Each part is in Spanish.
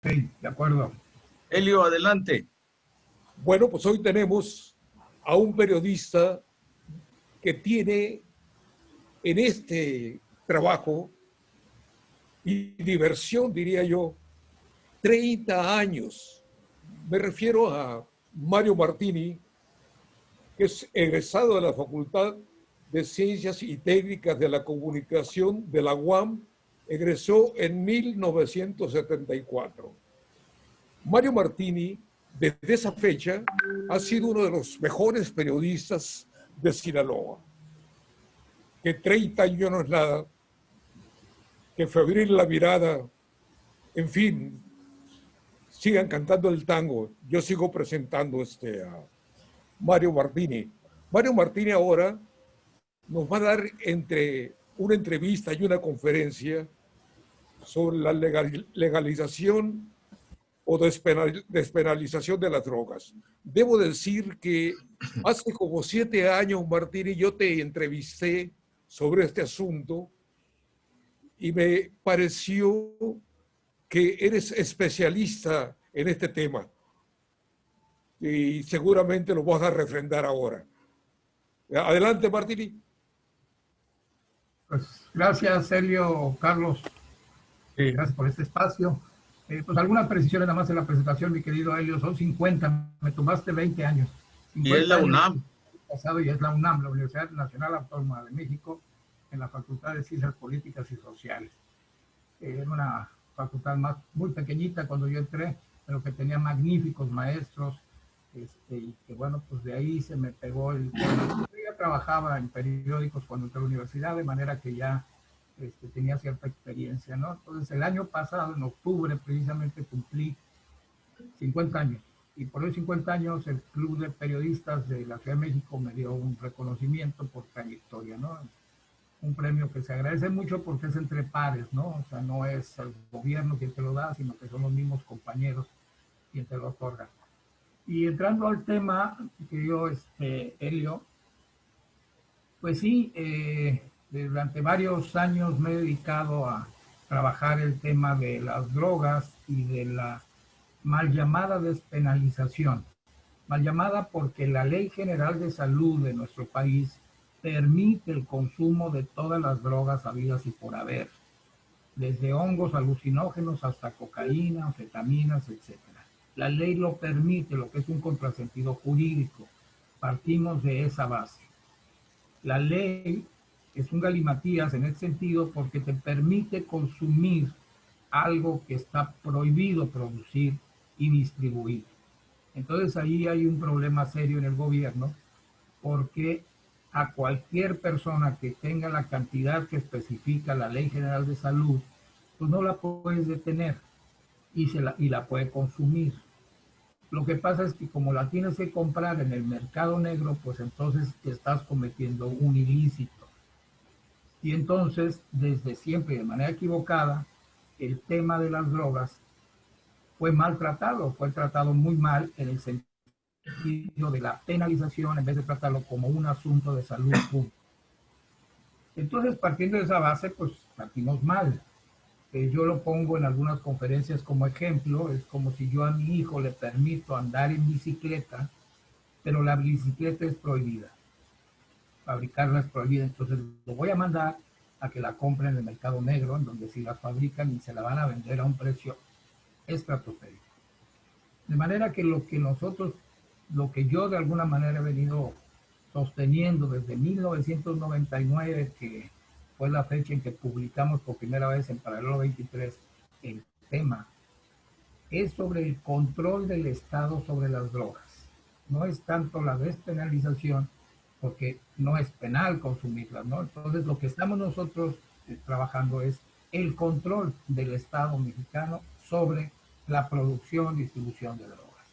Sí, de acuerdo. Elio, adelante. Bueno, pues hoy tenemos a un periodista que tiene en este trabajo y diversión, diría yo, 30 años. Me refiero a Mario Martini, que es egresado de la Facultad de Ciencias y Técnicas de la Comunicación de la UAM, egresó en 1974. Mario Martini, desde esa fecha, ha sido uno de los mejores periodistas de Sinaloa. Que 30 años no es nada, que febril la mirada, en fin, sigan cantando el tango. Yo sigo presentando a Mario Martini. Mario Martini ahora nos va a dar entre una entrevista y una conferencia sobre la legalización o despenalización de las drogas. Debo decir que hace como 7 años, Martini, yo te entrevisté sobre este asunto y me pareció que eres especialista en este tema y seguramente lo vas a refrendar ahora. Adelante, Martini. Pues gracias, Helio, Carlos. Gracias por este espacio. Pues algunas precisiones nada más en la presentación, mi querido Helio. Son 50, me tomaste 20 años. Y es la UNAM. Pasado, y es la UNAM, la Universidad Nacional Autónoma de México, en la Facultad de Ciencias Políticas y Sociales. Era una facultad muy pequeñita cuando yo entré, pero que tenía magníficos maestros, y que bueno, pues de ahí se me pegó el... Yo ya trabajaba en periódicos cuando entré a la universidad, de manera que ya tenía cierta experiencia, ¿no? Entonces el año pasado, en octubre, precisamente cumplí 50 años. Y por esos 50 años el Club de Periodistas de la Ciudad de México me dio un reconocimiento por trayectoria, ¿no? Un premio que se agradece mucho porque es entre pares, ¿no? O sea, no es el gobierno quien te lo da, sino que son los mismos compañeros quien te lo otorga. Y entrando al tema, querido Helio, pues sí, durante varios años me he dedicado a trabajar el tema de las drogas y de la mal llamada despenalización. Mal llamada porque la Ley General de Salud de nuestro país permite el consumo de todas las drogas habidas y por haber, desde hongos alucinógenos hasta cocaína, anfetaminas, etc. La ley lo permite, lo que es un contrasentido jurídico. Partimos de esa base. La ley es un galimatías en ese sentido porque te permite consumir algo que está prohibido producir y distribuir. Entonces ahí hay un problema serio en el gobierno porque a cualquier persona que tenga la cantidad que especifica la Ley General de Salud, pues no la puedes detener y la puede consumir. Lo que pasa es que como la tienes que comprar en el mercado negro, pues entonces te estás cometiendo un ilícito. Y entonces, desde siempre, de manera equivocada, el tema de las drogas fue maltratado, fue tratado muy mal en el sentido de la penalización en vez de tratarlo como un asunto de salud pública. Entonces, partiendo de esa base, pues partimos mal. Yo lo pongo en algunas conferencias como ejemplo, es como si yo a mi hijo le permito andar en bicicleta, pero la bicicleta es prohibida, fabricarla es prohibida, entonces lo voy a mandar a que la compren en el mercado negro, en donde si la fabrican y se la van a vender a un precio estratosférico. De manera que lo que yo de alguna manera he venido sosteniendo desde 1999, que fue la fecha en que publicamos por primera vez en Paralelo 23 el tema, es sobre el control del Estado sobre las drogas. No es tanto la despenalización, porque no es penal consumirlas, ¿no? Entonces lo que estamos nosotros trabajando es el control del Estado mexicano sobre la producción y distribución de drogas.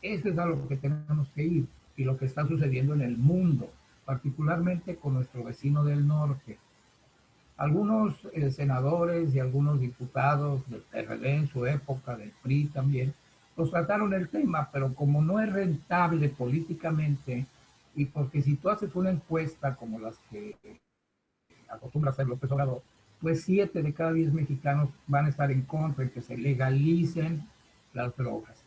Eso es a lo que tenemos que ir y lo que está sucediendo en el mundo, particularmente con nuestro vecino del norte. Algunos senadores y algunos diputados del PRD en su época, del PRI también, pues trataron el tema, pero como no es rentable políticamente, y porque si tú haces una encuesta como las que acostumbra hacer López Obrador, pues 7 de cada 10 mexicanos van a estar en contra de que se legalicen las drogas.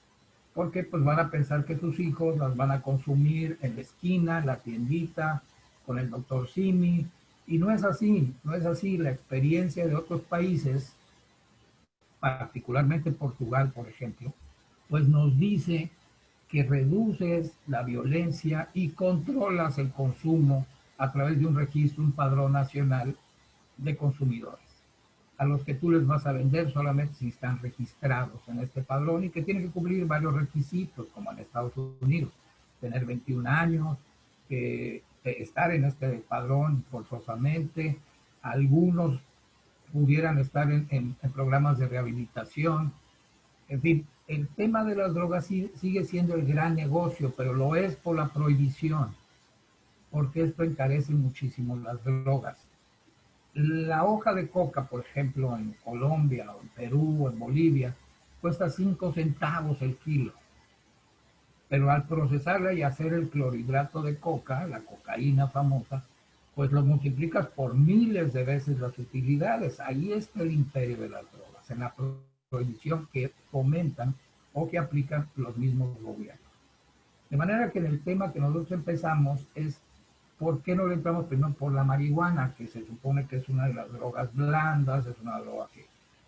Porque pues van a pensar que sus hijos las van a consumir en la esquina, en la tiendita, con el doctor Simi. Y no es así, no es así. La experiencia de otros países, particularmente Portugal, por ejemplo, pues nos dice que reduces la violencia y controlas el consumo a través de un registro, un padrón nacional de consumidores, a los que tú les vas a vender solamente si están registrados en este padrón y que tienen que cumplir varios requisitos, como en Estados Unidos, tener 21 años, estar en este padrón forzosamente, algunos pudieran estar en programas de rehabilitación. En fin, el tema de las drogas sigue siendo el gran negocio, pero lo es por la prohibición, porque esto encarece muchísimo las drogas. La hoja de coca, por ejemplo, en Colombia, o en Perú, o en Bolivia, cuesta 5 centavos el kilo. Pero al procesarla y hacer el clorhidrato de coca, la cocaína famosa, pues lo multiplicas por miles de veces las utilidades. Ahí está el imperio de las drogas, en la prohibición que fomentan o que aplican los mismos gobiernos. De manera que en el tema que nosotros empezamos es ¿por qué no le entramos primero por la marihuana, que se supone que es una de las drogas blandas, es una droga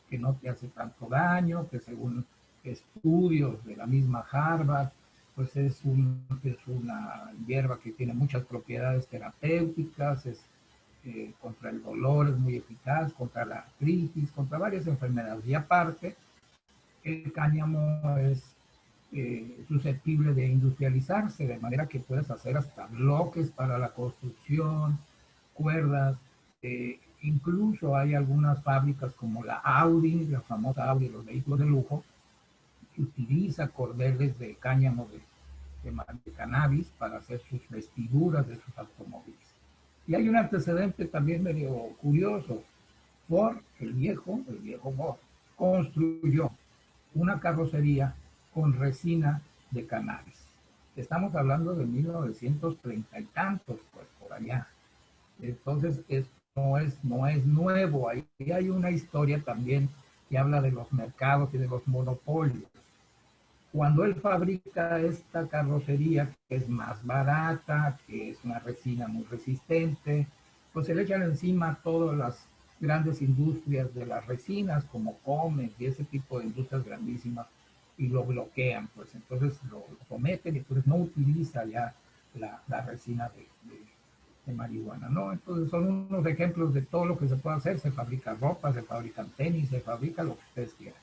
que no te hace tanto daño, que según estudios de la misma Harvard, pues es una hierba que tiene muchas propiedades terapéuticas, contra el dolor es muy eficaz, contra la artritis, contra varias enfermedades. Y aparte, el cáñamo es susceptible de industrializarse, de manera que puedes hacer hasta bloques para la construcción, cuerdas, incluso hay algunas fábricas como la Audi, la famosa Audi, los vehículos de lujo, que utiliza cordeles de cáñamo de cannabis para hacer sus vestiduras de sus automóviles. Y hay un antecedente también medio curioso. Ford, el viejo Ford, construyó una carrocería con resina de cannabis. Estamos hablando de 1930 y tantos, pues por allá. Entonces, no es nuevo. Ahí hay una historia también que habla de los mercados y de los monopolios. Cuando él fabrica esta carrocería, que es más barata, que es una resina muy resistente, pues se le echan encima todas las grandes industrias de las resinas, como Comex y ese tipo de industrias grandísimas, y lo bloquean, pues entonces lo someten y pues no utiliza ya la resina de marihuana, ¿no? Entonces son unos ejemplos de todo lo que se puede hacer. Se fabrica ropa, se fabrican tenis, se fabrica lo que ustedes quieran.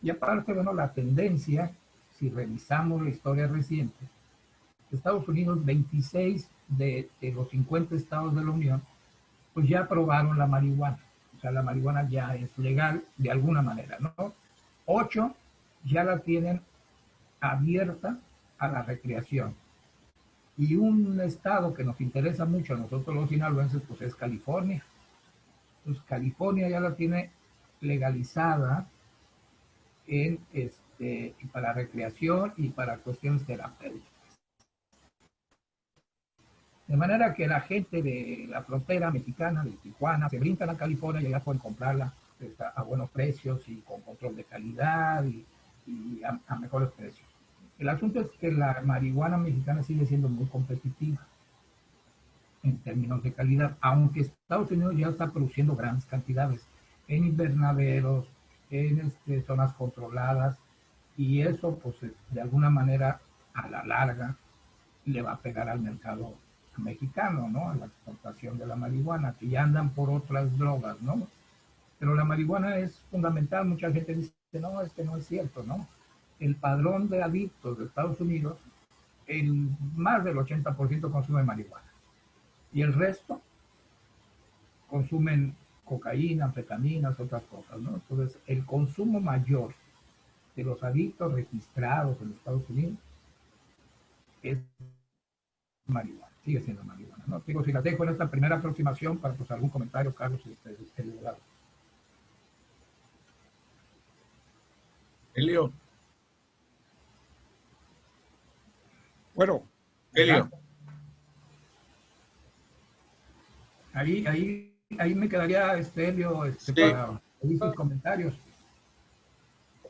Y aparte, bueno, la tendencia, si revisamos la historia reciente, Estados Unidos, 26 de los 50 estados de la Unión, pues ya aprobaron la marihuana. O sea, la marihuana ya es legal de alguna manera, ¿no? 8 ya la tienen abierta a la recreación. Y un estado que nos interesa mucho a nosotros los sinaloenses, pues es California. Pues California ya la tiene legalizada para recreación y para cuestiones terapéuticas. De manera que la gente de la frontera mexicana, de Tijuana, se brincan a California y ya pueden comprarla a buenos precios y con control de calidad y a mejores precios. El asunto es que la marihuana mexicana sigue siendo muy competitiva en términos de calidad, aunque Estados Unidos ya está produciendo grandes cantidades en invernaderos, en zonas controladas, y eso pues de alguna manera a la larga le va a pegar al mercado mexicano, ¿no? A la exportación de la marihuana, que ya andan por otras drogas, ¿no? Pero la marihuana es fundamental. Mucha gente dice, no, es que no es cierto, ¿no? El padrón de adictos de Estados Unidos, más del 80% consume marihuana. Y el resto consumen cocaína, anfetaminas, otras cosas, ¿no? Entonces, el consumo mayor de los adictos registrados en Estados Unidos es marihuana, sigue siendo marihuana, ¿no? Digo, si las dejo en esta primera aproximación para pues algún comentario, Carlos, si ustedes estén de lado. Elio. Bueno, Elio. Ahí ahí me quedaría, Helio, Sí, para oír sus comentarios.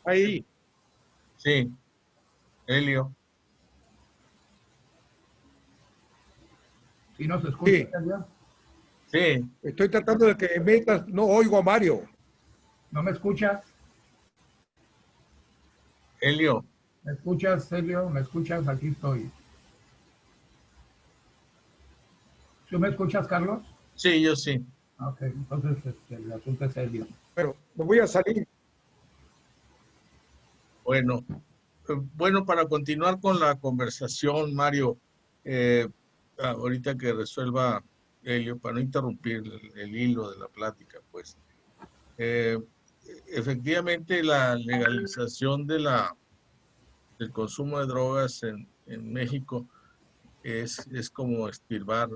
Ahí. sí, Helio. Si nos escucha, Sí, Helio. Sí, estoy tratando de que me metas. No oigo a Mario. ¿No me escuchas? Helio. ¿Me escuchas, Helio? ¿Me escuchas? Aquí estoy. ¿Tú me escuchas, Carlos? Sí, yo sí. Ok, entonces el asunto es Helio. Bueno, me voy a salir. Bueno, bueno, para continuar con la conversación, Mario, eh, ahorita que resuelva Helio, para no interrumpir el hilo de la plática, pues, eh, efectivamente la legalización del consumo de drogas en México es como estirpar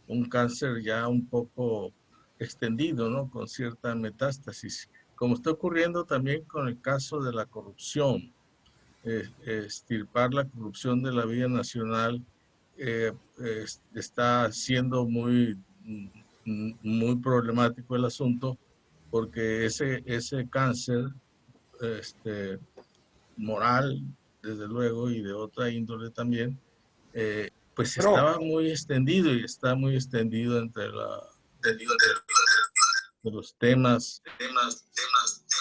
un cáncer ya un poco extendido, ¿no? Con cierta metástasis, como está ocurriendo también con el caso de la corrupción. Estirpar la corrupción de la vida nacional está siendo muy problemático el asunto, porque ese cáncer este, moral, desde luego, y de otra índole también, pues Pero, estaba muy extendido y está muy extendido entre de los temas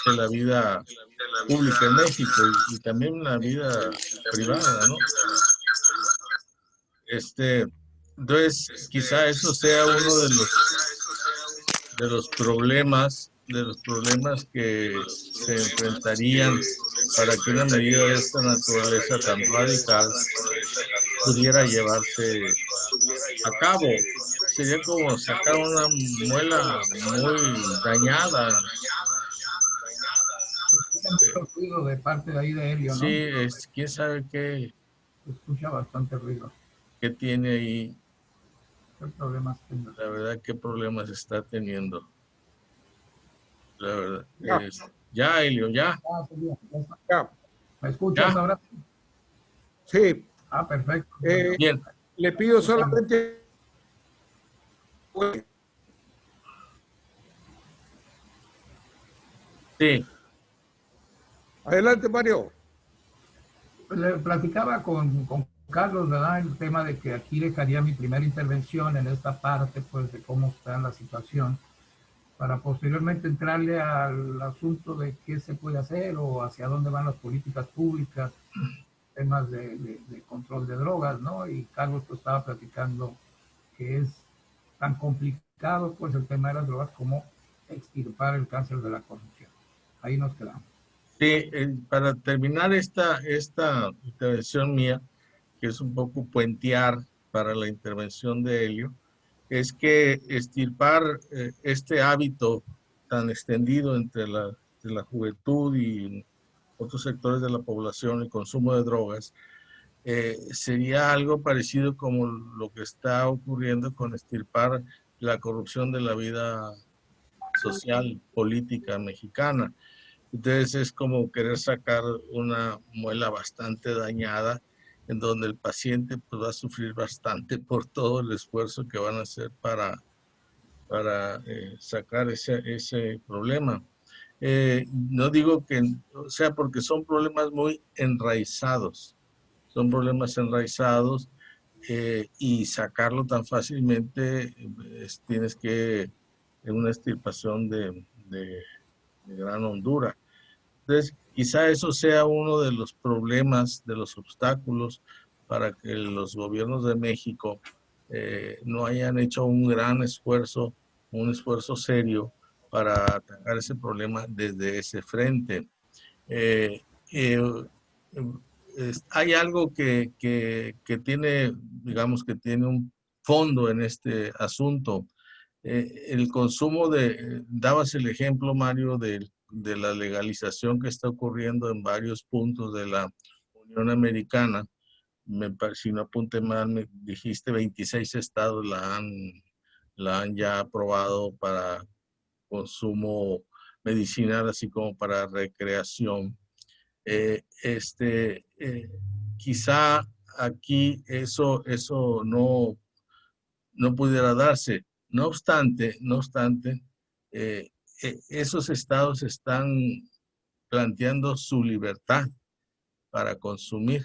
de la vida pública en México y también la vida privada, ¿no? Entonces, quizá eso sea uno de los problemas que se enfrentarían para que una medida de esta naturaleza tan radical pudiera llevarse a cabo. Sería como sacar una muela muy dañada. Eh, Mucho ruido de parte de ahí de Helio, sí, ¿no? quién sabe Se escucha bastante ruido. qué tiene ahí, ¿Qué problemas tengo? la verdad, qué problemas está teniendo. La verdad, ya, ya, Elio, ya, Ah, sí, ya está. ya. ¿Me escuchas ya, ahora? Sí, Ah, perfecto. eh, Bueno, bien, le pido escuchamos. solamente. sí, Adelante, Mario. Le platicaba con Carlos, ¿verdad? El tema de que aquí dejaría mi primera intervención en esta parte, pues, de cómo está la situación, para posteriormente entrarle al asunto de qué se puede hacer o hacia dónde van las políticas públicas, temas de control de drogas, ¿no? Y Carlos pues, estaba platicando que es tan complicado, pues, el tema de las drogas como extirpar el cáncer de la corrupción. Ahí nos quedamos. sí, para terminar esta intervención mía, que es un poco puentear para la intervención de Helio, es que estirpar este hábito tan extendido entre la juventud y otros sectores de la población, el consumo de drogas, sería algo parecido como lo que está ocurriendo con estirpar la corrupción de la vida social, política mexicana. Entonces es como querer sacar una muela bastante dañada en donde el paciente pues, va a sufrir bastante por todo el esfuerzo que van a hacer para sacar ese problema. No digo que, o sea, porque son problemas muy enraizados, son problemas enraizados y sacarlo tan fácilmente tienes que una extirpación de gran hondura. Entonces, quizá eso sea uno de los problemas, de los obstáculos para que los gobiernos de México no hayan hecho un esfuerzo serio para atacar ese problema desde ese frente. Eh, eh, Hay algo que tiene, digamos, que tiene un fondo en este asunto. El consumo dabas el ejemplo, Mario, de la legalización que está ocurriendo en varios puntos de la Unión Americana. Si no apunté mal, me dijiste 26 estados la han ya aprobado para consumo medicinal, así como para recreación. Eh, este, eh, Quizá aquí eso no pudiera darse. No obstante, esos estados están planteando su libertad para consumir.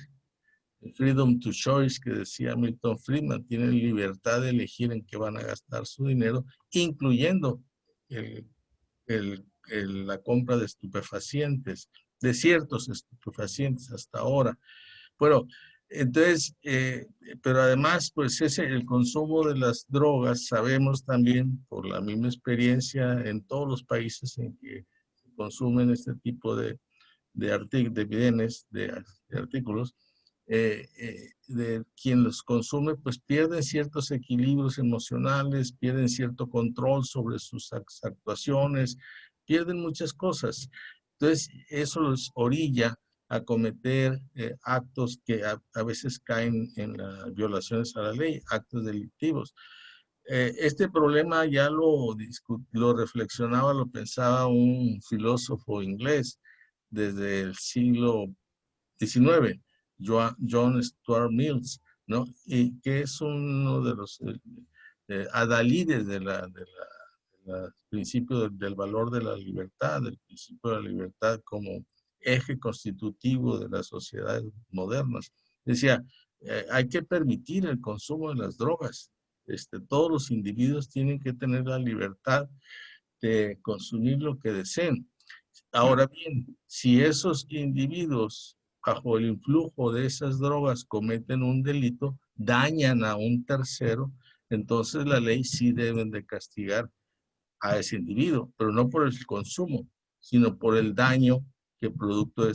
Freedom to choice, que decía Milton Friedman, tienen libertad de elegir en qué van a gastar su dinero, incluyendo la compra de estupefacientes, de ciertos estupefacientes hasta ahora. Bueno, entonces, pero además, pues el consumo de las drogas, sabemos también por la misma experiencia en todos los países en que se consumen este tipo de bienes, de artículos, de quien los consume, pues pierden ciertos equilibrios emocionales, pierden cierto control sobre sus actuaciones, pierden muchas cosas. Entonces, eso los orilla a cometer actos que a veces caen en las violaciones a la ley, actos delictivos. Este problema ya lo reflexionaba, lo pensaba un filósofo inglés desde el siglo XIX, John Stuart Mills, ¿no? Y que es uno de los adalides del principio del valor de la libertad, del principio de la libertad como eje constitutivo de las sociedades modernas. Decía, hay que permitir el consumo de las drogas. Todos los individuos tienen que tener la libertad de consumir lo que deseen. Ahora bien, si esos individuos bajo el influjo de esas drogas cometen un delito, dañan a un tercero, entonces la ley sí deben de castigar a ese individuo, pero no por el consumo, sino por el daño que producto de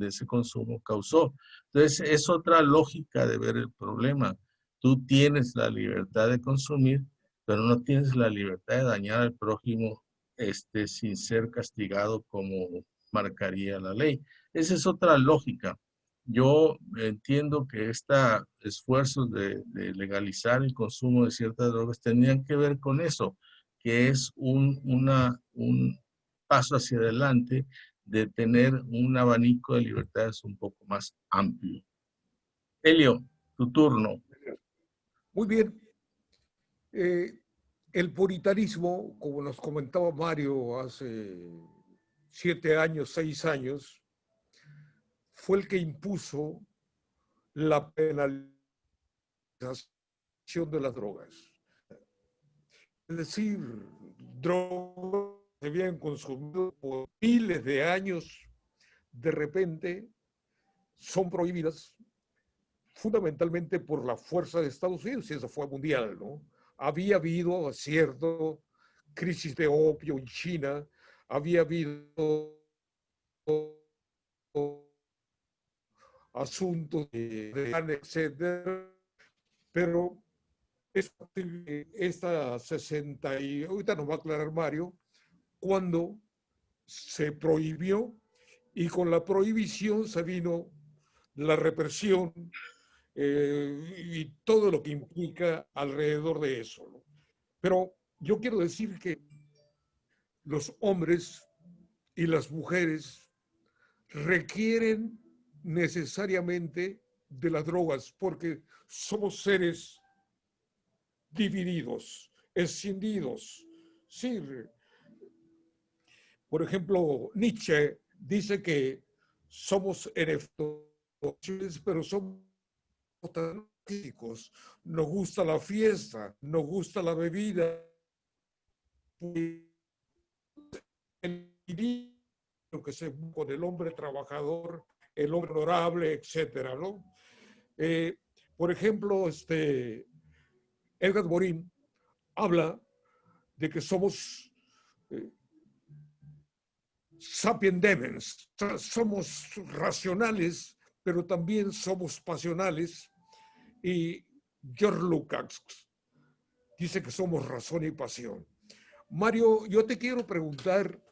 ese consumo causó. Entonces, es otra lógica de ver el problema. Tú tienes la libertad de consumir, pero no tienes la libertad de dañar al prójimo sin ser castigado como marcaría la ley. Esa es otra lógica. Yo entiendo que estos esfuerzos de legalizar el consumo de ciertas drogas tendrían que ver con eso, que es un paso hacia adelante de tener un abanico de libertades un poco más amplio. Elio, tu turno. Muy bien. El puritanismo, como nos comentaba Mario hace 7 años, 6 años, fue el que impuso la penalización de las drogas. Es decir, drogas que se habían consumido por miles de años, de repente son prohibidas fundamentalmente por la fuerza de Estados Unidos, y eso fue mundial, ¿no? Había habido cierto crisis de opio en China, había habido asuntos de etcétera, pero esta 60 y ahorita nos va a aclarar Mario, cuando se prohibió y con la prohibición se vino la represión y todo lo que implica alrededor de eso, ¿no? Pero yo quiero decir que los hombres y las mujeres requieren necesariamente de las drogas porque somos seres divididos, escindidos. Sí, por ejemplo, Nietzsche dice que somos erectos, pero somos tan físicos. Nos gusta la fiesta, nos gusta la bebida. El que se con el hombre trabajador, el hombre honorable, etcétera, ¿no? Por ejemplo, Edgar Morin habla de que somos sapien demens, somos racionales, pero también somos pasionales. Y George Lukács dice que somos razón y pasión. Mario, yo te quiero preguntar,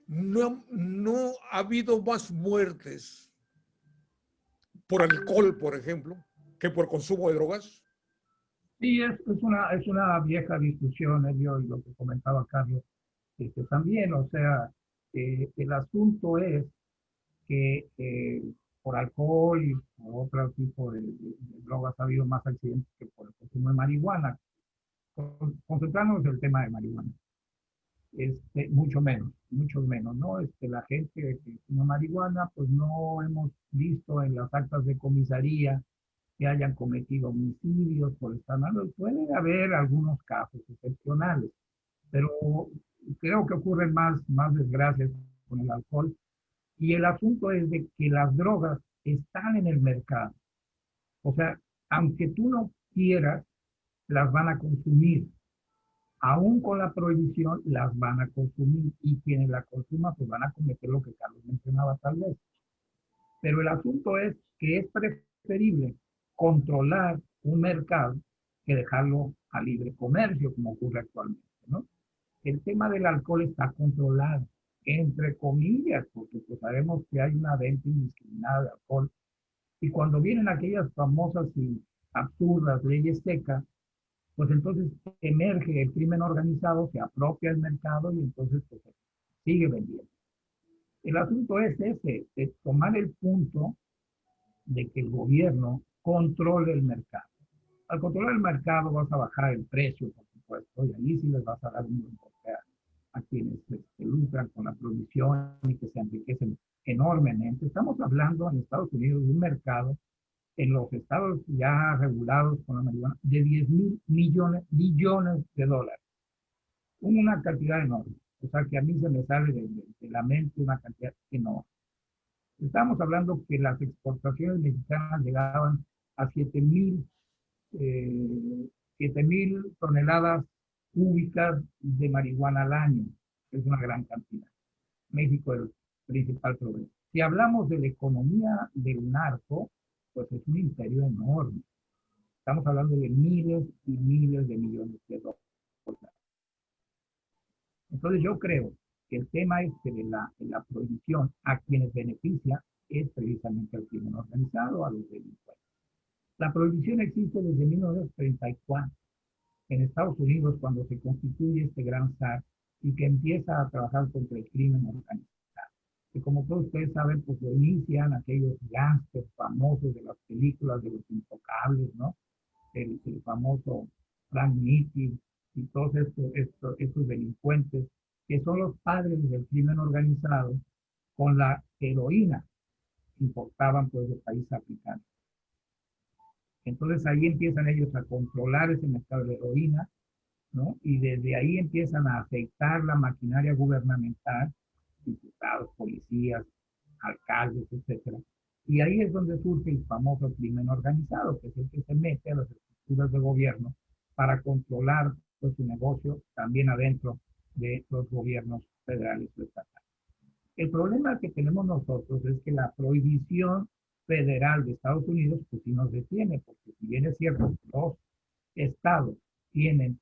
¿no ha habido más muertes por alcohol, por ejemplo, que por consumo de drogas? Sí, es una vieja discusión, Elio, y lo que comentaba Carlos también, o sea, el asunto es que por alcohol y por otro tipo de drogas ha habido más accidentes que por el consumo de marihuana. Concentrarnos en el tema de marihuana. Mucho menos, ¿no? La gente que fuma marihuana, pues no hemos visto en las actas de comisaría que hayan cometido homicidios por estar malo. Puede haber algunos casos excepcionales, pero creo que ocurren más desgracias con el alcohol. Y el asunto es de que las drogas están en el mercado. O sea, aunque tú no quieras, las van a consumir. Aún con la prohibición, las van a consumir. Y quienes la consuman, pues van a cometer lo que Carlos mencionaba tal vez. Pero el asunto es que es preferible controlar un mercado que dejarlo a libre comercio, como ocurre actualmente, ¿no? El tema del alcohol está controlado, entre comillas, porque pues sabemos que hay una venta indiscriminada de alcohol. Y cuando vienen aquellas famosas y absurdas leyes secas, pues entonces emerge el crimen organizado, se apropia el mercado y entonces pues, se sigue vendiendo. El asunto es ese, de tomar el punto de que el gobierno controle el mercado. Al controlar el mercado vas a bajar el precio, por supuesto, y ahí sí les vas a dar un buen golpe a quienes lucran con la prohibición y que se enriquecen enormemente. Estamos hablando en Estados Unidos de un mercado, en los estados ya regulados con la marihuana, de 10,000 billones de dólares. Una cantidad enorme. O sea que a mí se me sale de la mente una cantidad enorme. Estamos hablando que las exportaciones mexicanas llegaban a 7,000 toneladas cúbicas de marihuana al año. Es una gran cantidad. México es el principal problema. Si hablamos de la economía del narco, pues es un imperio enorme. Estamos hablando de miles y miles de millones de dólares. Entonces yo creo que el tema de la prohibición a quienes beneficia es precisamente al crimen organizado, a los delincuentes. La prohibición existe desde 1934 en Estados Unidos, cuando se constituye este gran zar y que empieza a trabajar contra el crimen organizado. Que como todos ustedes saben, pues lo inician aquellos gángsters famosos de las películas de los Intocables, ¿no? El famoso Frank Nitti y todos estos delincuentes que son los padres del crimen organizado con la heroína que importaban pues de países africanos. Entonces ahí empiezan ellos a controlar ese mercado de heroína, ¿no? Y desde ahí empiezan a afectar la maquinaria gubernamental, diputados, policías, alcaldes, etcétera. Y ahí es donde surge el famoso crimen organizado, que es el que se mete a las estructuras de gobierno para controlar pues, su negocio también adentro de los gobiernos federales o estatales. El problema que tenemos nosotros es que la prohibición federal de Estados Unidos pues sí nos detiene, porque si bien es cierto, los estados tienen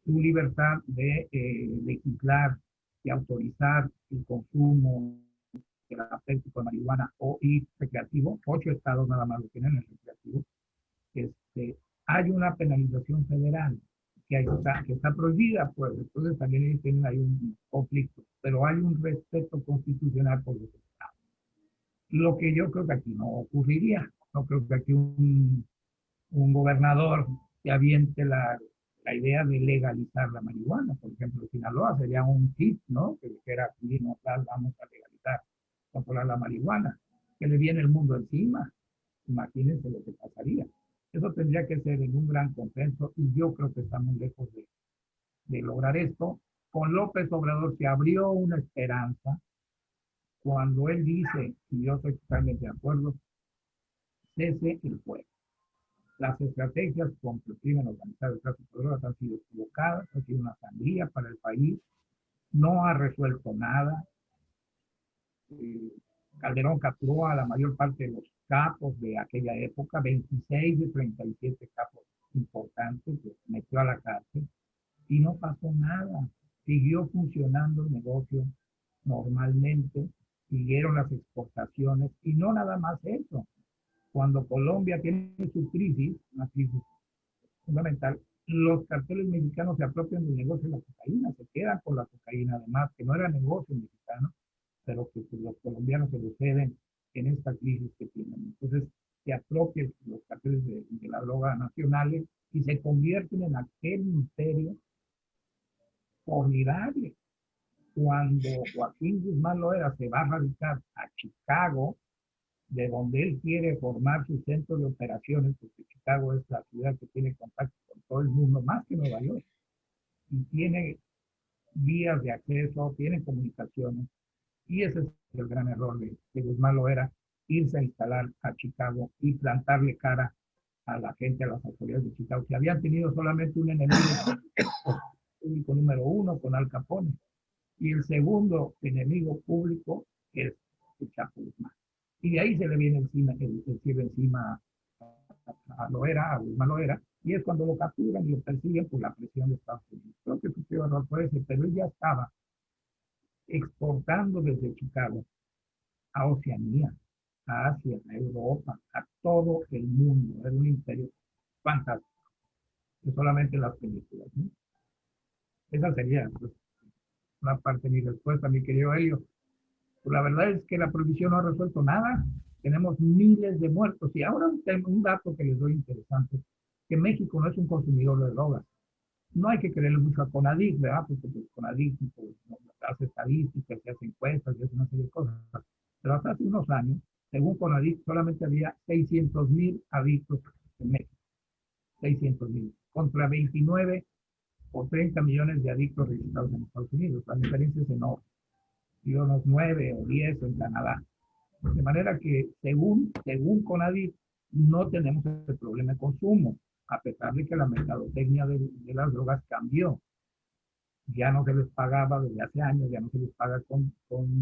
su libertad de legislar y autorizar el consumo terapéutico de marihuana y recreativo, 8 estados nada más lo tienen en recreativo, hay una penalización federal que está prohibida, pues entonces también ellos tienen ahí un conflicto, pero hay un respeto constitucional por los estados. Lo que yo creo que aquí no ocurriría, no creo que aquí un gobernador que aviente la idea de legalizar la marihuana. Por ejemplo, Sinaloa sería un hit, ¿no? Que dijera, aquí no, vamos a legalizar, controlar la marihuana, que le viene el mundo encima. Imagínense lo que pasaría. Eso tendría que ser en un gran consenso y yo creo que estamos lejos de lograr esto. Con López Obrador se abrió una esperanza cuando él dice, y yo estoy totalmente de acuerdo, cese el fuego. Las estrategias contra el crimen organizado y el tráfico de drogas han sido equivocadas, ha sido una sangría para el país, no ha resuelto nada. Calderón capturó a la mayor parte de los capos de aquella época, 26 de 37 capos importantes, que metió a la cárcel y no pasó nada. Siguió funcionando el negocio normalmente, siguieron las exportaciones y no nada más eso. Cuando Colombia tiene su crisis, una crisis fundamental, los carteles mexicanos se apropian del negocio de la cocaína, se quedan con la cocaína, además, que no era negocio mexicano, pero que pues, los colombianos se lo ceden en esta crisis que tienen. Entonces, se apropian los carteles de la droga nacionales y se convierten en aquel imperio formidable. Cuando Joaquín Guzmán Loera se va a radicar a Chicago, de donde él quiere formar su centro de operaciones, porque Chicago es la ciudad que tiene contacto con todo el mundo, más que Nueva York, y tiene vías de acceso, tiene comunicaciones, y ese es el gran error de Guzmán Loera, irse a instalar a Chicago y plantarle cara a la gente, a las autoridades de Chicago, que habían tenido solamente un enemigo público número uno con Al Capone, y el segundo enemigo público es el Chapo Guzmán. Y de ahí se le viene encima, el cielo encima a Loera, a Guzmán Loera, y es cuando lo capturan y lo persiguen por la presión de Estados Unidos. Creo que su peor error fue ese, pero él ya estaba exportando desde Chicago a Oceanía, a Asia, a Europa, a todo el mundo. Era un imperio fantástico, no solamente las películas, ¿no? Esa sería pues, una parte de mi respuesta, mi querido Helio. Pues la verdad es que la prohibición no ha resuelto nada. Tenemos miles de muertos. Y ahora un dato que les doy interesante, que México no es un consumidor de drogas. No hay que creerle mucho a CONADIC, ¿verdad? Porque pues, CONADIC pues, hace estadísticas, se hace encuestas, y hace una serie de cosas. Pero hasta hace unos años, según CONADIC, solamente había 600,000 adictos en México. 600,000. Contra 29 o 30 millones de adictos registrados en Estados Unidos. La diferencia es enorme. Y unos 9 o 10 en Canadá. De manera que, según CONADIC, no tenemos el problema de consumo, a pesar de que la mercadotecnia de las drogas cambió. Ya no se les pagaba desde hace años, ya no se les paga con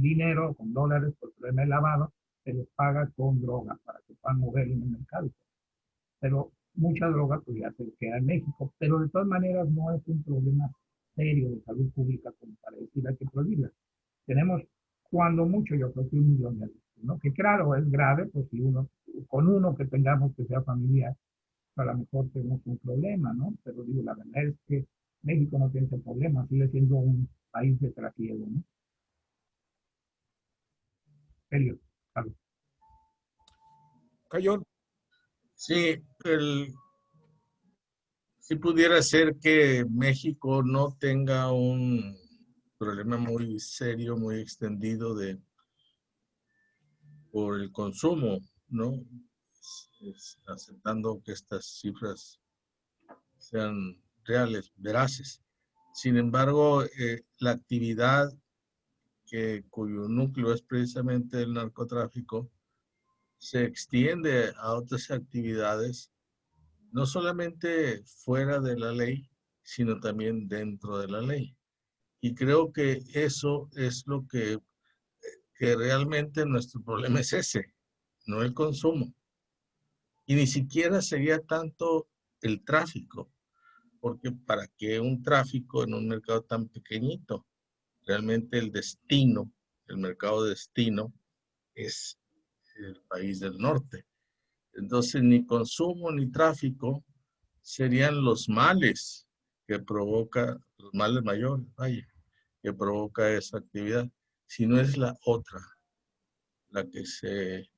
dinero, con dólares, por el problema de lavado, se les paga con droga para que puedan mover en el mercado. Pero mucha droga pues ya se queda en México, pero de todas maneras no es un problema serio de salud pública como para decir hay que prohibirla. Tenemos, cuando mucho, yo creo que 1 millón de adictos, ¿no? Que claro, es grave, pues si con uno que tengamos que sea familiar, a lo mejor tenemos un problema, ¿no? Pero digo, la verdad es que México no tiene ese problema, sigue siendo un país de trasiego, ¿no? Helio, Carlos. Cayón. Sí, si pudiera ser que México no tenga un problema muy serio, muy extendido por el consumo, ¿no? Aceptando que estas cifras sean reales, veraces. Sin embargo, la actividad cuyo núcleo es precisamente el narcotráfico se extiende a otras actividades, no solamente fuera de la ley, sino también dentro de la ley. Y creo que eso es lo que realmente nuestro problema es ese, no el consumo. Y ni siquiera sería tanto el tráfico, porque ¿para qué un tráfico en un mercado tan pequeñito? Realmente el destino, el mercado destino es el país del norte. Entonces ni consumo ni tráfico serían los males que provoca, los males mayores, vaya, que provoca esa actividad, sino es la otra, la que se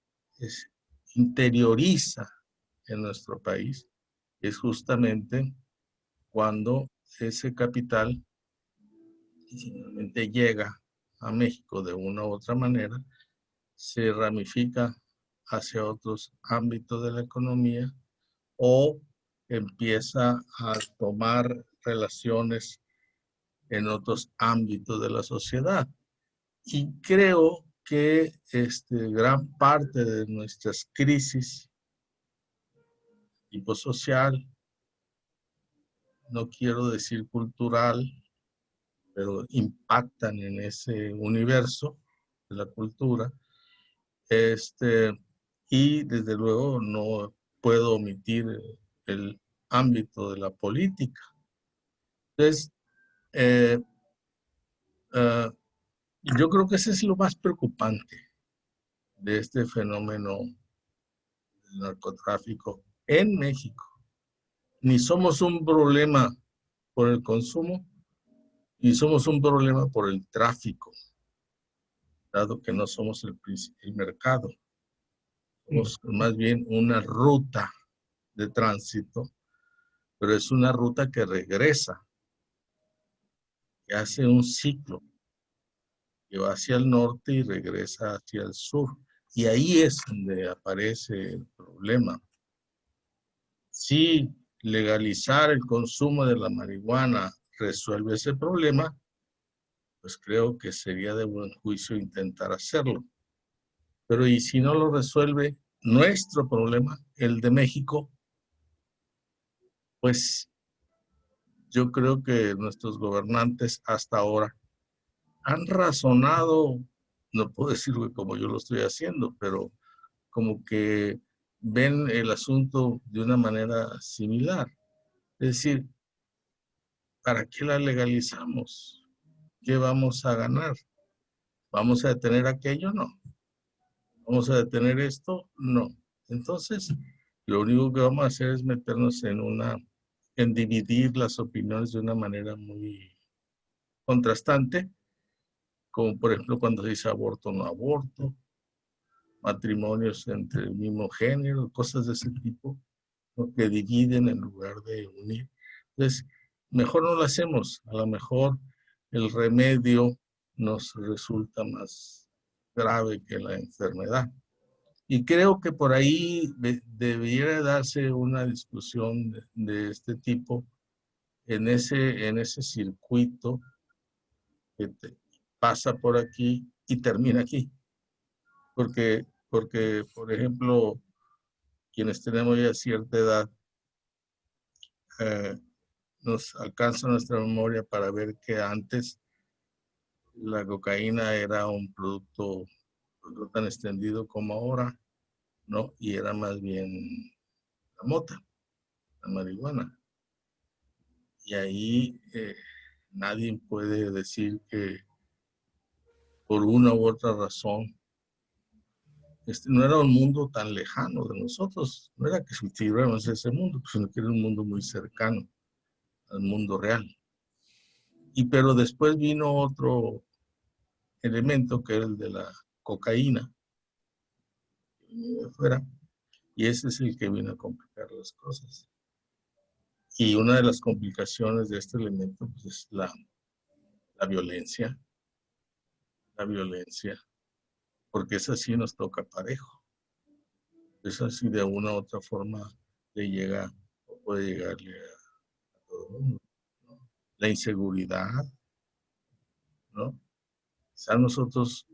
interioriza en nuestro país, es justamente cuando ese capital finalmente llega a México de una u otra manera, se ramifica hacia otros ámbitos de la economía o empieza a tomar relaciones en otros ámbitos de la sociedad. Y creo que gran parte de nuestras crisis tipo social, no quiero decir cultural, pero impactan en ese universo de la cultura. Y desde luego no puedo omitir el ámbito de la política. Entonces, yo creo que ese es lo más preocupante de este fenómeno del narcotráfico en México. Ni somos un problema por el consumo, ni somos un problema por el tráfico, dado que no somos el mercado. más bien una ruta de tránsito, pero es una ruta que regresa, que hace un ciclo, que va hacia el norte y regresa hacia el sur. Y ahí es donde aparece el problema. Si legalizar el consumo de la marihuana resuelve ese problema, pues creo que sería de buen juicio intentar hacerlo. Pero ¿y si no lo resuelve nuestro problema, el de México? Pues yo creo que nuestros gobernantes hasta ahora han razonado, no puedo decirlo como yo lo estoy haciendo, pero como que ven el asunto de una manera similar. Es decir, ¿para qué la legalizamos? ¿Qué vamos a ganar? ¿Vamos a detener aquello? No. ¿Vamos a detener esto? No. Entonces, lo único que vamos a hacer es meternos en dividir las opiniones de una manera muy contrastante, como por ejemplo cuando se dice aborto o no aborto, matrimonios entre el mismo género, cosas de ese tipo, ¿no? Que dividen en lugar de unir. Entonces, mejor no lo hacemos. A lo mejor el remedio nos resulta más grave que la enfermedad. Y creo que por ahí debiera darse una discusión de este tipo en ese circuito que pasa por aquí y termina aquí. Porque, por ejemplo, quienes tenemos ya cierta edad, eh, nos alcanza nuestra memoria para ver que antes la cocaína era un producto no tan extendido como ahora, ¿no? Y era más bien la mota, la marihuana. Y ahí nadie puede decir que por una u otra razón, no era un mundo tan lejano de nosotros, no era que cultiváramos ese mundo, sino que era un mundo muy cercano al mundo real. Pero después vino otro elemento que era el de la cocaína, de afuera, y ese es el que vino a complicar las cosas. Y una de las complicaciones de este elemento pues, es la violencia, porque esa sí nos toca parejo. Esa sí de una u otra forma le llega o puede llegarle a todo el mundo, ¿no? La inseguridad, ¿no? O sea, nosotros,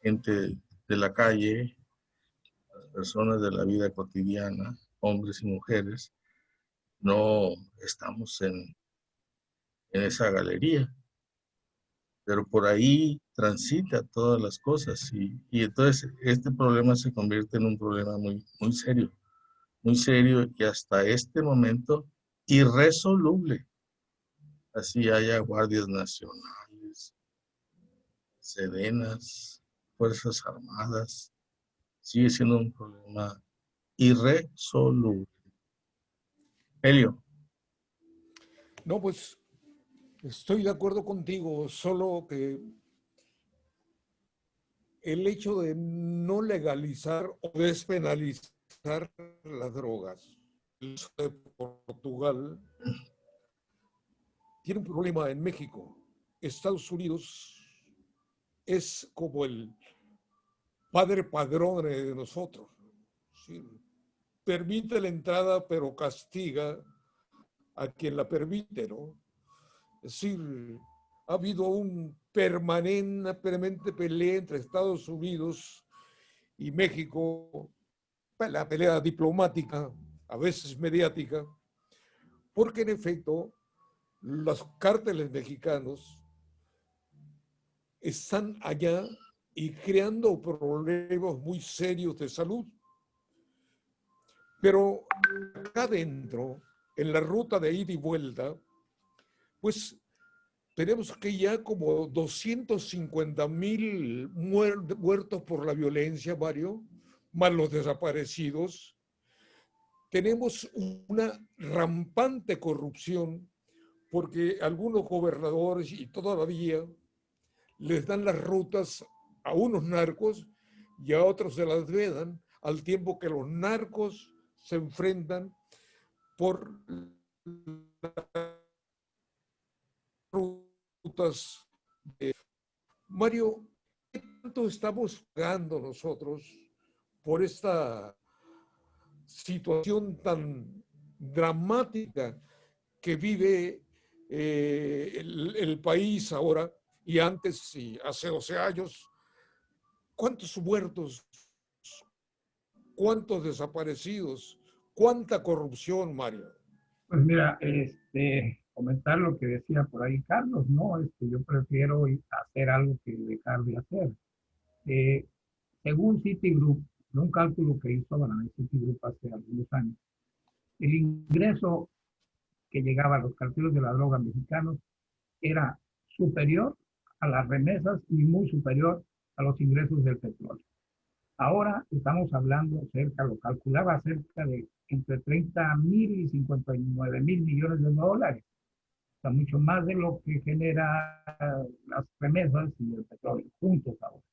gente de la calle, las personas de la vida cotidiana, hombres y mujeres, no estamos en esa galería, pero por ahí transita todas las cosas y entonces este problema se convierte en un problema muy serio y hasta este momento irresoluble. Así haya guardias nacionales, serenas, fuerzas armadas, sigue siendo un problema irresoluble. Helio. No, pues estoy de acuerdo contigo, solo que el hecho de no legalizar o despenalizar las drogas, el caso de Portugal, tiene un problema en México. Estados Unidos es como el padre padrón de nosotros. ¿Sí? Permite la entrada, pero castiga a quien la permite, ¿no? Es decir, ha habido un permanente pelea entre Estados Unidos y México, la pelea diplomática, a veces mediática, porque en efecto los cárteles mexicanos están allá y creando problemas muy serios de salud. Pero acá adentro, en la ruta de ida y vuelta, pues tenemos que ya como 250,000 muertos por la violencia, Mario, más los desaparecidos. Tenemos una rampante corrupción porque algunos gobernadores y todavía les dan las rutas a unos narcos y a otros se las vedan al tiempo que los narcos se enfrentan por rutas. Mario, ¿qué tanto estamos pagando nosotros por esta situación tan dramática que vive el país ahora y antes y hace 12 años? ¿Cuántos muertos? ¿Cuántos desaparecidos? ¿Cuánta corrupción, Mario? Pues mira, comentar lo que decía por ahí Carlos, ¿no? Yo prefiero hacer algo que dejar de hacer. Eh, Según Citigroup, de un cálculo que hizo Banamex Citigroup hace algunos años, el ingreso que llegaba a los carteles de la droga mexicanos era superior a las remesas y muy superior a los ingresos del petróleo. Ahora estamos hablando lo calculaba cerca de entre 30,000 y 59,000 millones de dólares. O sea, mucho más de lo que genera las remesas y el petróleo juntos ahora.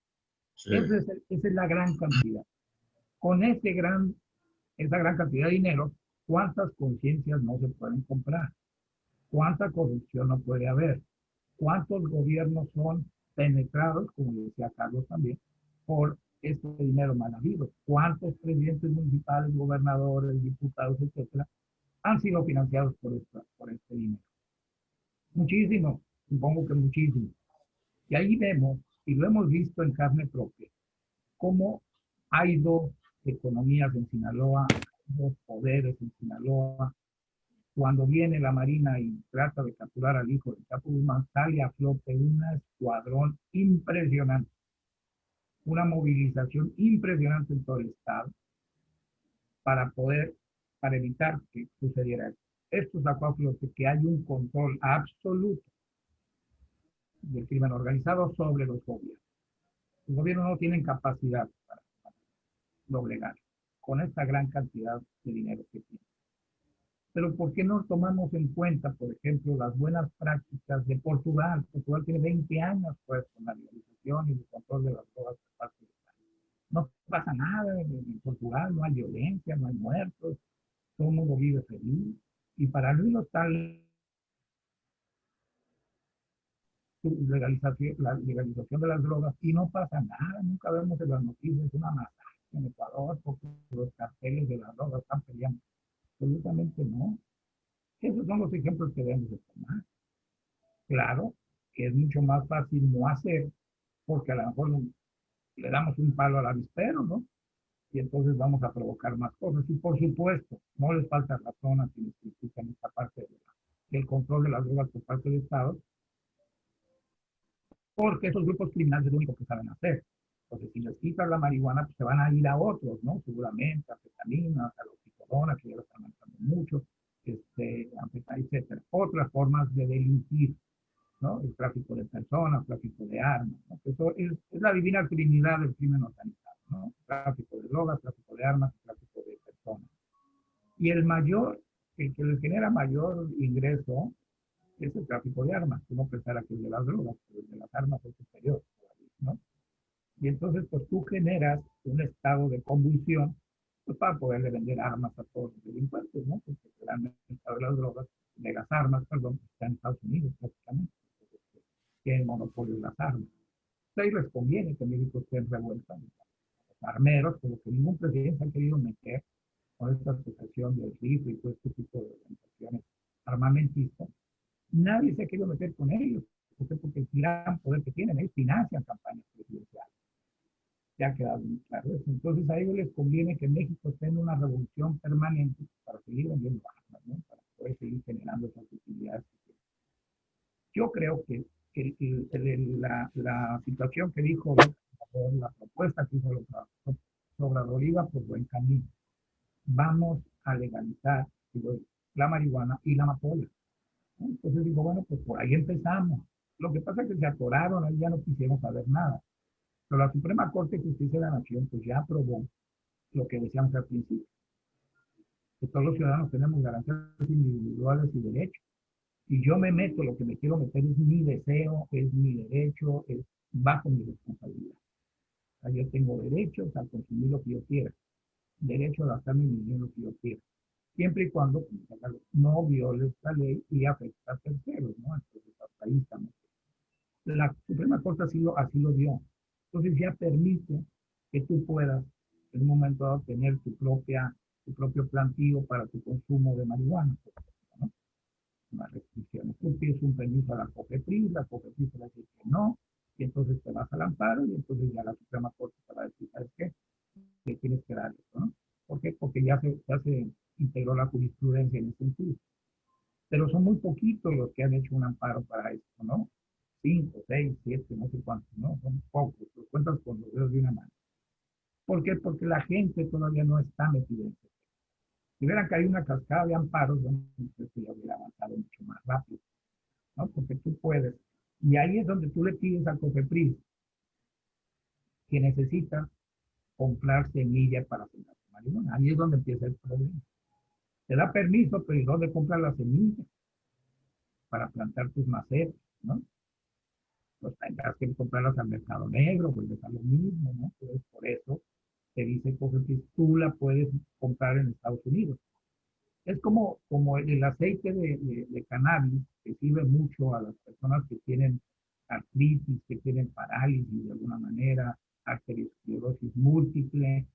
Sí. Esa es la gran cantidad. Con esa gran cantidad de dinero, ¿cuántas conciencias no se pueden comprar? ¿Cuánta corrupción no puede haber? ¿Cuántos gobiernos son penetrados, como decía Carlos también, por este dinero mal habido? ¿Cuántos presidentes municipales, gobernadores, diputados, etcétera, han sido financiados por este dinero? Muchísimo, supongo que muchísimo. Y ahí vemos, y lo hemos visto en carne propia, cómo hay dos economías en Sinaloa, dos poderes en Sinaloa. Cuando viene la Marina y trata de capturar al hijo de Chapo Guzmán, sale a flote un escuadrón impresionante, una movilización impresionante en todo el estado para para evitar que sucediera esto. Esto sacó a flote que hay un control absoluto del crimen organizado sobre los gobiernos. Los gobiernos no tienen capacidad para doblegar con esta gran cantidad de dinero que tienen. Pero ¿por qué no tomamos en cuenta, por ejemplo, las buenas prácticas de Portugal? Portugal tiene 20 años pues con la legalización y el control de las drogas por parte del Estado. No pasa nada en Portugal, no hay violencia, no hay muertos, todo el mundo vive feliz. Y para algunos tal la legalización de las drogas y no pasa nada, nunca vemos en las noticias una masacre en Ecuador porque los carteles de las drogas están peleando. Absolutamente no. Esos son los ejemplos que debemos de tomar. Claro que es mucho más fácil no hacer, porque a lo mejor le damos un palo al avispero, ¿no? Y entonces vamos a provocar más cosas. Y por supuesto, no les falta razón a quienes critican esta parte del control de las drogas por parte del Estado, porque esos grupos criminales es lo único que saben hacer. Entonces, si les quitan la marihuana, pues se van a ir a otros, ¿no? Seguramente, anfetaminas, a la oxicodona, que ya lo están manejando mucho, etcétera. Otras formas de delinquir, ¿no? El tráfico de personas, tráfico de armas, ¿no? Eso es la divina trinidad del crimen organizado, ¿no? Tráfico de drogas, tráfico de armas, tráfico de personas. Y el que les genera mayor ingreso es el tráfico de armas. Uno pensara que el de las drogas, pero el de las armas es superior, ¿no? Y entonces, pues tú generas un estado de convulsión pues, para poderle vender armas a todos los delincuentes, ¿no? Porque realmente el estado de las drogas, de las armas, perdón, está en Estados Unidos prácticamente. Tienen monopolio de las armas. Ahí les conviene que México esté en revuelta. Los armeros, por lo que ningún presidente ha querido meter con esta asociación del rifle y todo este tipo de organizaciones armamentistas, nadie se ha querido meter con ellos. ¿Por qué? Porque el gran poder que tienen, ellos financian campañas presidenciales. Ya ha quedado muy claro eso. Entonces a ellos les conviene que México esté en una revolución permanente para seguir vendiendo armas, ¿no? Para poder seguir generando esas utilidades. Yo creo que la situación que dijo, la propuesta que hizo Obrador iba por buen camino. Vamos a legalizar la marihuana y la amapola. Entonces digo, bueno, pues por ahí empezamos. Lo que pasa es que se atoraron, ahí ya no quisieron saber nada. Pero la Suprema Corte de Justicia de la Nación pues ya aprobó lo que decíamos al principio, que todos los ciudadanos tenemos garantías individuales y derechos. Y yo me meto, lo que me quiero meter es mi deseo, es mi derecho, es bajo mi responsabilidad. O sea, yo tengo derechos a consumir lo que yo quiera. derecho a gastar mi dinero que yo quiera, siempre y cuando no viole la ley y afecta a terceros, ¿no? Entonces, hasta ahí estamos. La Suprema Corte así lo dio. Entonces ya permite que tú puedas en un momento dado tener tu propio plantío para tu consumo de marihuana, ¿no? Más restricciones. Tú pides un permiso a la COFEPRIS te va a decir que no, y entonces te vas al amparo y entonces ya la Suprema Corte te va a decir, ¿sabes qué? Que tienes que dar esto, ¿no? ¿Por qué? Porque ya se integró la jurisprudencia en ese sentido. Pero son muy poquitos los que han hecho un amparo para esto, ¿no? 5, 6, 7, no sé cuántos, ¿no? Son pocos, los cuentas con los dedos de una mano. ¿Por qué? Porque la gente todavía no está metida en eso. Si vieran que hay una cascada de amparos, bueno, pues ya hubiera avanzado mucho más rápido, ¿no? Porque tú puedes. Y ahí es donde tú le pides a COFEPRIS que necesita comprar semilla para sembrar marihuana. Ahí es donde empieza el problema. Te da permiso, pero ¿y dónde compras la semilla para plantar tus macetas, ¿no? Pues tendrás que comprarlas al mercado negro, vuelves a lo mismo, ¿no? Entonces, por eso te dice que tú la puedes comprar en Estados Unidos. Es como el aceite de cannabis que sirve mucho a las personas que tienen artritis, que tienen parálisis de alguna manera, arteriosclerosis múltiple,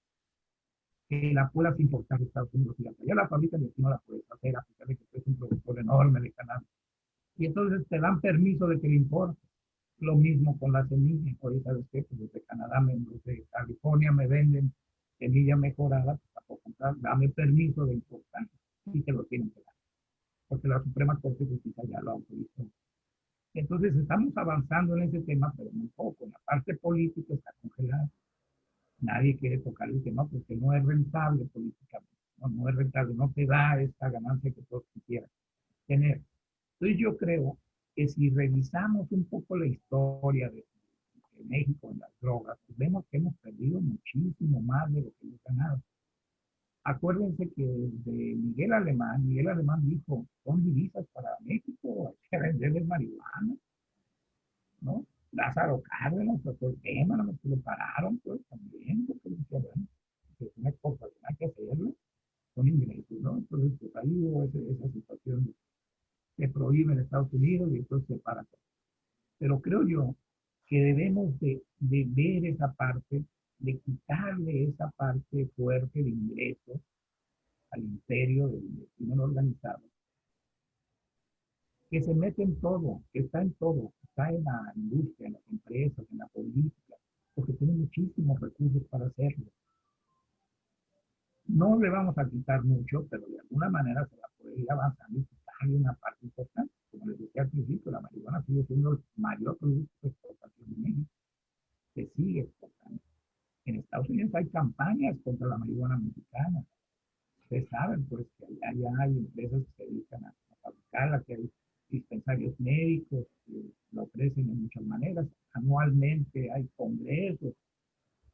que la puedas importar de Estados Unidos. Y ya la fábrica de aquí no la puedes hacer, a pesar de que es un productor enorme de cannabis. Y entonces te dan permiso de que le importe. Lo mismo con la semilla. Oye, ¿sabes qué? Pues desde Canadá, desde California me venden semilla mejorada, pues para comprar, dame permiso de importar. Y te lo tienen que dar. Porque la Suprema Corte de Justicia ya lo autorizó. Entonces estamos avanzando en ese tema, pero muy poco. La parte política está congelada. Nadie quiere tocar el tema porque no es rentable políticamente. No es rentable, no te da esta ganancia que todos quisieran tener. Entonces yo creo que si revisamos un poco la historia de México en las drogas, pues vemos que hemos perdido muchísimo más de lo que hemos ganado. Acuérdense que desde Miguel Alemán dijo, son divisas para México, hay que venderles marihuana, ¿no? Lázaro Cárdenas, todo el tema, no se lo pararon, pues también, porque decía, bueno, es una exportación, hay que hacerlo, son ingresos, ¿no? Entonces, pues ahí hubo esa situación que prohíbe en Estados Unidos y entonces se para todo. Pero creo yo que debemos de ver esa parte, de quitarle esa parte fuerte de ingresos al imperio del crimen organizado, que se mete en todo, que está en todo, está en la industria, en las empresas, en la política, porque tiene muchísimos recursos para hacerlo. No le vamos a quitar mucho, pero de alguna manera se va a poder ir avanzando y quitarle una parte importante. Como les decía al principio, la marihuana sigue siendo el mayor producto de exportación de México, se sigue exportando. En Estados Unidos hay campañas contra la marihuana mexicana. Ustedes saben, pues, que allá hay empresas que se dedican a fabricarla, que hay dispensarios médicos que lo ofrecen de muchas maneras. Anualmente hay congresos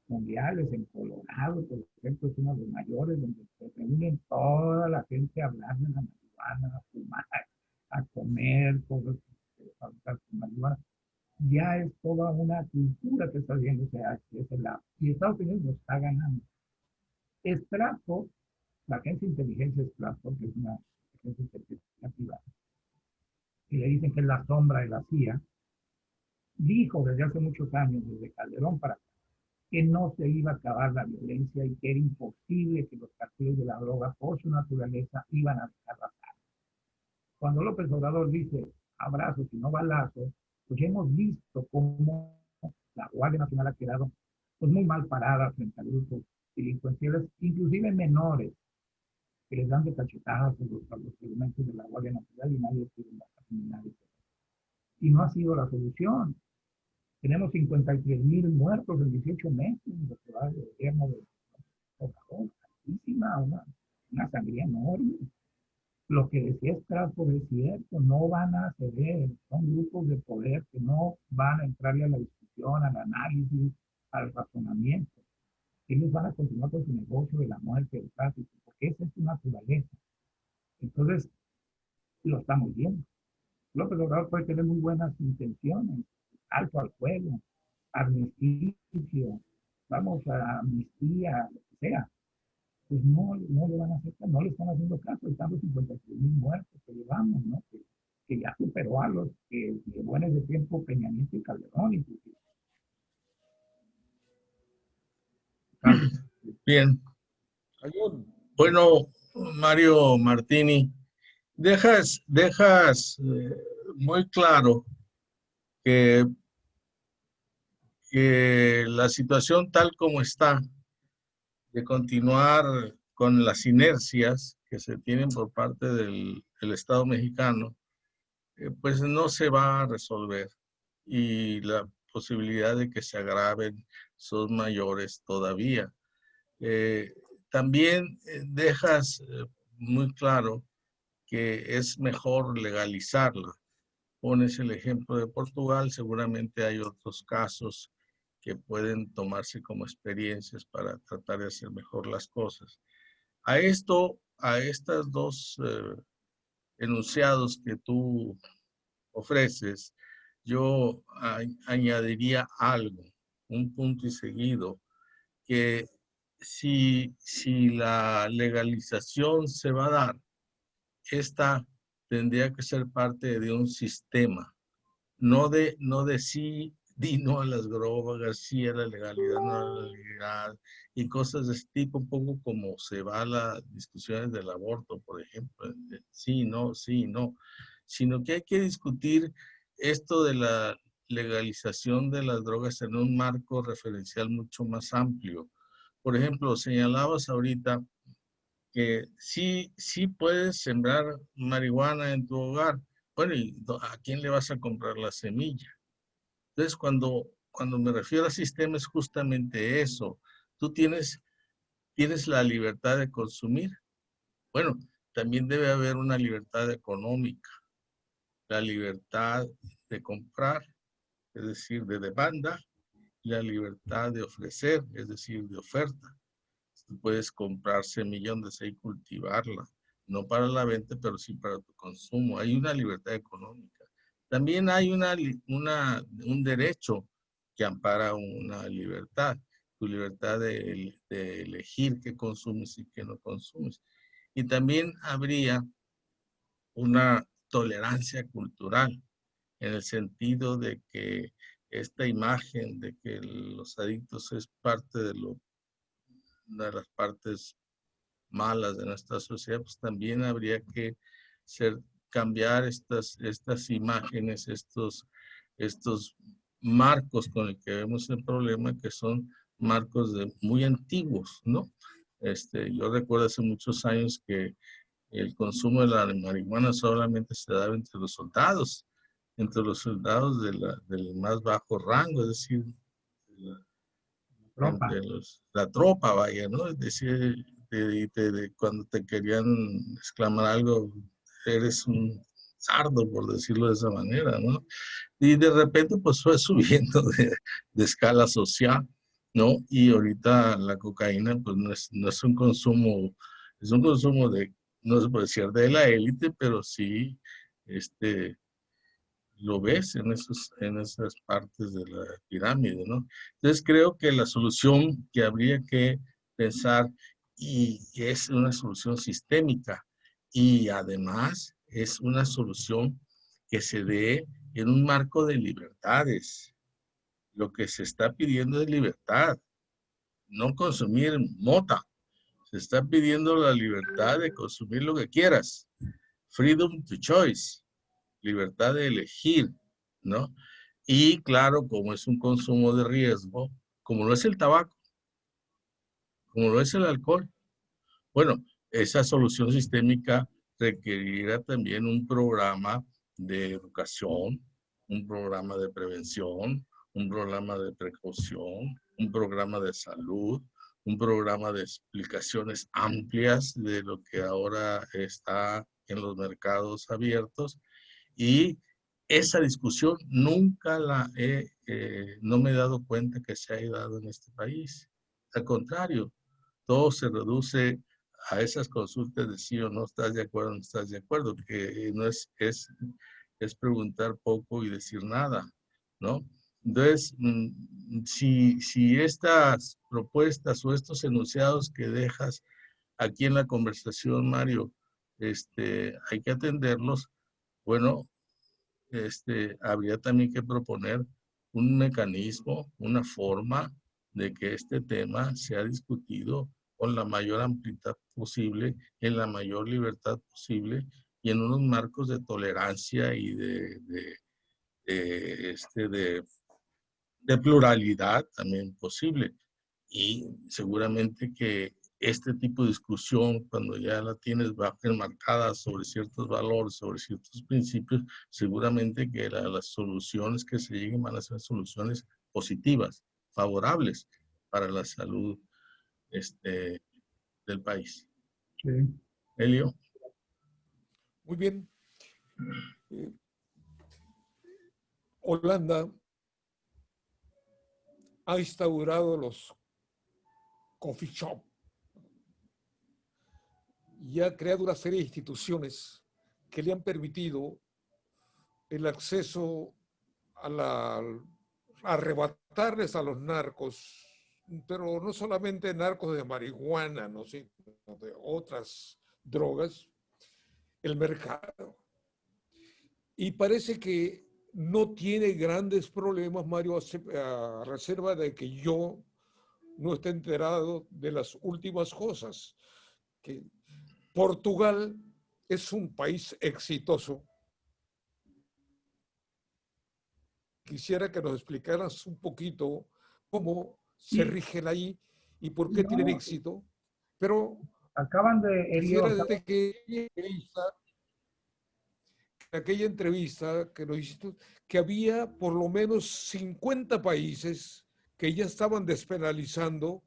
mundiales en Colorado, por ejemplo, es uno de los mayores, donde se reúnen toda la gente a hablar de la marihuana, a fumar, a comer, cosas que fabricar con marihuana. Ya es toda una cultura que está haciéndose hacia ese lado. Y Estados Unidos lo está ganando. Stratford, la agencia de inteligencia Stratford, que es una agencia de inteligencia privada, y le dicen que es la sombra de la CIA, dijo desde hace muchos años, desde Calderón para acá, que no se iba a acabar la violencia y que era imposible que los carteles de la droga, por su naturaleza, iban a dejar pasar. Cuando López Obrador dice abrazos y no balazos, pues ya hemos visto cómo la Guardia Nacional ha quedado pues, muy mal parada frente a grupos delincuenciales, inclusive menores, que les dan de cachetadas a los elementos de la Guardia Nacional y nadie quiere bajar. Y no ha sido la solución. Tenemos 53,000 muertos en 18 meses, lo que va del gobierno de Obrador, altísima, una sangría enorme. Lo que decía Stratford es cierto, no van a ceder, son grupos de poder que no van a entrarle a la discusión, al análisis, al razonamiento. Ellos van a continuar con su negocio de la muerte, del tráfico, porque esa es su naturaleza. Entonces, lo estamos viendo. López Obrador puede tener muy buenas intenciones, alto al fuego, armisticio, vamos a amnistía, lo que sea, pues no le van a hacer, no le están haciendo caso. Están los 53,000 muertos que llevamos, ¿no? Que ya superó a los que llevó en ese tiempo Peña Nieto y Calderón. Y, Bien. Bueno, Mario Martini, dejas muy claro que la situación tal como está, de continuar con las inercias que se tienen por parte del Estado mexicano, pues no se va a resolver y la posibilidad de que se agraven son mayores todavía. También dejas muy claro que es mejor legalizarla. Pones el ejemplo de Portugal, seguramente hay otros casos que pueden tomarse como experiencias para tratar de hacer mejor las cosas. A estas dos enunciados que tú ofreces, yo añadiría algo, un punto y seguido, que si la legalización se va a dar, esta tendría que ser parte de un sistema, no de sí, di no a las drogas, sí a la legalidad, no a la legalidad, y cosas de este tipo, un poco como se va a las discusiones del aborto, por ejemplo, sí, no, sino que hay que discutir esto de la legalización de las drogas en un marco referencial mucho más amplio. Por ejemplo, señalabas ahorita que sí puedes sembrar marihuana en tu hogar. Bueno, ¿y a quién le vas a comprar la semilla? Entonces, cuando me refiero a sistema es justamente eso. Tú tienes la libertad de consumir. Bueno, también debe haber una libertad económica, la libertad de comprar, es decir, de demanda, y la libertad de ofrecer, es decir, de oferta. Tú puedes comprar semilla donde sea y cultivarla, no para la venta, pero sí para tu consumo. Hay una libertad económica. También hay un derecho que ampara una libertad, tu libertad de elegir qué consumes y qué no consumes. Y también habría una tolerancia cultural, en el sentido de que esta imagen de que los adictos es parte de una de las partes malas de nuestra sociedad, pues también habría que cambiar estas imágenes, estos marcos con el que vemos el problema, que son marcos muy antiguos, ¿no? Yo recuerdo hace muchos años que el consumo de la marihuana solamente se daba entre los soldados del más bajo rango, es decir, la tropa, vaya, ¿no? Es decir, cuando te querían exclamar algo, eres un sardo, por decirlo de esa manera, ¿no? Y de repente, pues fue subiendo de escala social, ¿no? Y ahorita la cocaína, pues no es un consumo, es un consumo no se puede decir de la élite, pero sí, lo ves en esas partes de la pirámide, ¿no? Entonces creo que la solución que habría que pensar, y es una solución sistémica, y además es una solución que se dé en un marco de libertades. Lo que se está pidiendo es libertad, no consumir mota. Se está pidiendo la libertad de consumir lo que quieras. Freedom to choice, libertad de elegir, ¿no? Y claro, como es un consumo de riesgo, como lo es el tabaco, como lo es el alcohol, bueno, esa solución sistémica requerirá también un programa de educación, un programa de prevención, un programa de precaución, un programa de salud, un programa de explicaciones amplias de lo que ahora está en los mercados abiertos. Y esa discusión nunca no me he dado cuenta que se haya dado en este país. Al contrario, todo se reduce a esas consultas de sí o no estás de acuerdo, no estás de acuerdo, que no es preguntar poco y decir nada, ¿no? Entonces, si estas propuestas o estos enunciados que dejas aquí en la conversación, Mario, hay que atenderlos. Bueno, habría también que proponer un mecanismo, una forma de que este tema sea discutido con la mayor amplitud posible, en la mayor libertad posible y en unos marcos de tolerancia y de pluralidad también posible. Y seguramente que este tipo de discusión, cuando ya la tienes enmarcada sobre ciertos valores, sobre ciertos principios, seguramente que las soluciones que se lleguen van a ser soluciones positivas, favorables para la salud del país. Sí. Elio. Muy bien. Holanda ha instaurado los coffee shop y ha creado una serie de instituciones que le han permitido el acceso a arrebatarles a los narcos, pero no solamente narcos de marihuana, ¿no? Sino de otras drogas, el mercado. Y parece que no tiene grandes problemas, Mario, a reserva de que yo no esté enterado de las últimas cosas. Que Portugal es un país exitoso. Quisiera que nos explicaras un poquito cómo se rigen ahí y por qué tienen No, éxito. Pero acaban de, Elio, quisiera decirte que aquella entrevista que nos hiciste, que había por lo menos 50 países que ya estaban despenalizando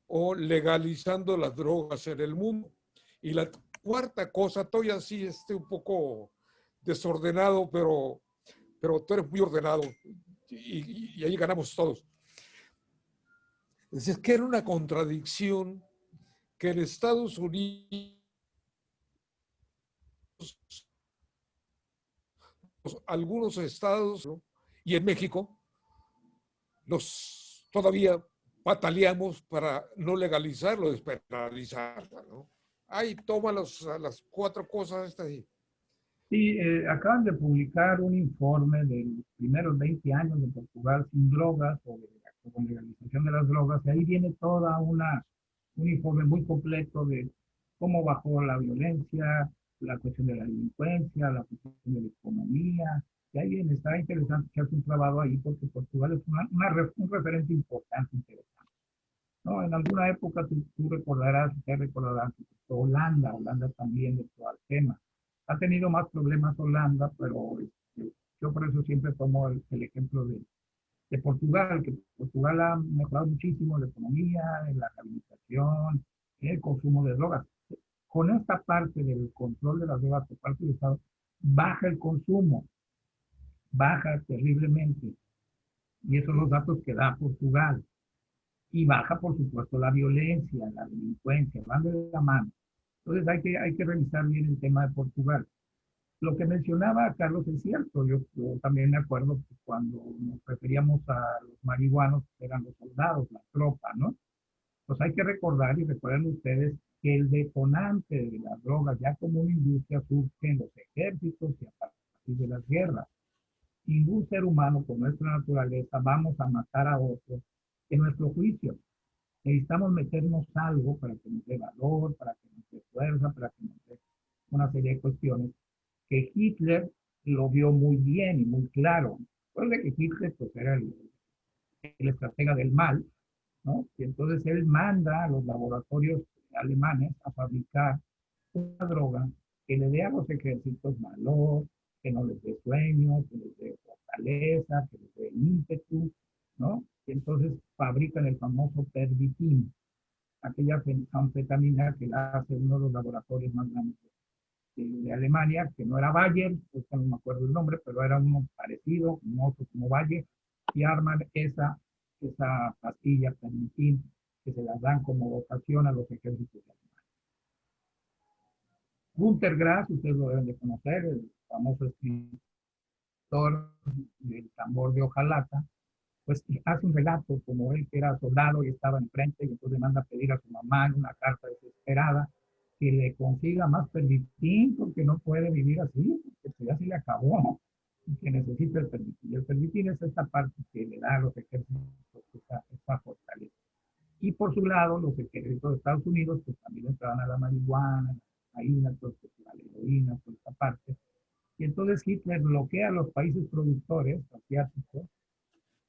o legalizando las drogas en el mundo. Y la cuarta cosa, estoy así un poco desordenado, pero tú eres muy ordenado y ahí ganamos todos. Es que era una contradicción que en Estados Unidos algunos estados, ¿no? Y en México todavía pataleamos para no legalizarlo, despenalizarlo, ¿no? Ahí toma las cuatro cosas estas. sí, acaban de publicar un informe de los primeros 20 años de Portugal sin drogas o con legalización de las drogas, y ahí viene un informe muy completo de cómo bajó la violencia, la cuestión de la delincuencia, la cuestión de la economía, y ahí viene, está interesante que hace un trabajo ahí porque Portugal es un referente importante, interesante. ¿No? En alguna época tú recordarás, usted recordará que Holanda también de todo el tema. Ha tenido más problemas Holanda, pero yo por eso siempre tomo el ejemplo de Portugal, que Portugal ha mejorado muchísimo la economía, en la rehabilitación, el consumo de drogas. Con esta parte del control de las drogas por parte del Estado, baja el consumo, baja terriblemente. Y esos son los datos que da Portugal. Y baja, por supuesto, la violencia, la delincuencia, van de la mano. Entonces hay que revisar bien el tema de Portugal. Lo que mencionaba Carlos es cierto, yo también me acuerdo que cuando nos referíamos a los marihuanos, eran los soldados, la tropa, ¿no? Pues hay que recordar y recuerden ustedes que el detonante de las drogas ya como una industria surge en los ejércitos y a partir de las guerras. Ningún ser humano con nuestra naturaleza vamos a matar a otros en nuestro juicio. Necesitamos meternos algo para que nos dé valor, para que nos dé fuerza, para que nos dé una serie de cuestiones que Hitler lo vio muy bien y muy claro. Recuerde que Hitler pues, era el estratega del mal, ¿no? Y entonces él manda a los laboratorios alemanes a fabricar una droga que le dé a los ejércitos valor, que no les dé sueño, que les dé fortaleza, que les dé ímpetu, ¿no? Y entonces fabrican el famoso pervitin, aquella anfetamina que la hace uno de los laboratorios más grandes de Alemania, que no era Bayer, pues no me acuerdo el nombre, pero era uno parecido, un otro como Bayer, y arman esa pastilla pervitin que se las dan como dotación a los ejércitos alemanes. Günter Grass, ustedes lo deben de conocer, el famoso escritor del tambor de hojalata, pues hace un relato como él que era soldado y estaba enfrente y entonces manda a pedir a su mamá en una carta desesperada que le consiga más permitín porque no puede vivir así, porque ya se le acabó y que necesita el permitín. Y el permitín es esta parte que le da a los ejércitos esa fortaleza. Y por su lado, los ejércitos de Estados Unidos pues también entraban a la marihuana, la cocaína, la heroína, toda esta parte. Y entonces Hitler bloquea a los países productores asiáticos,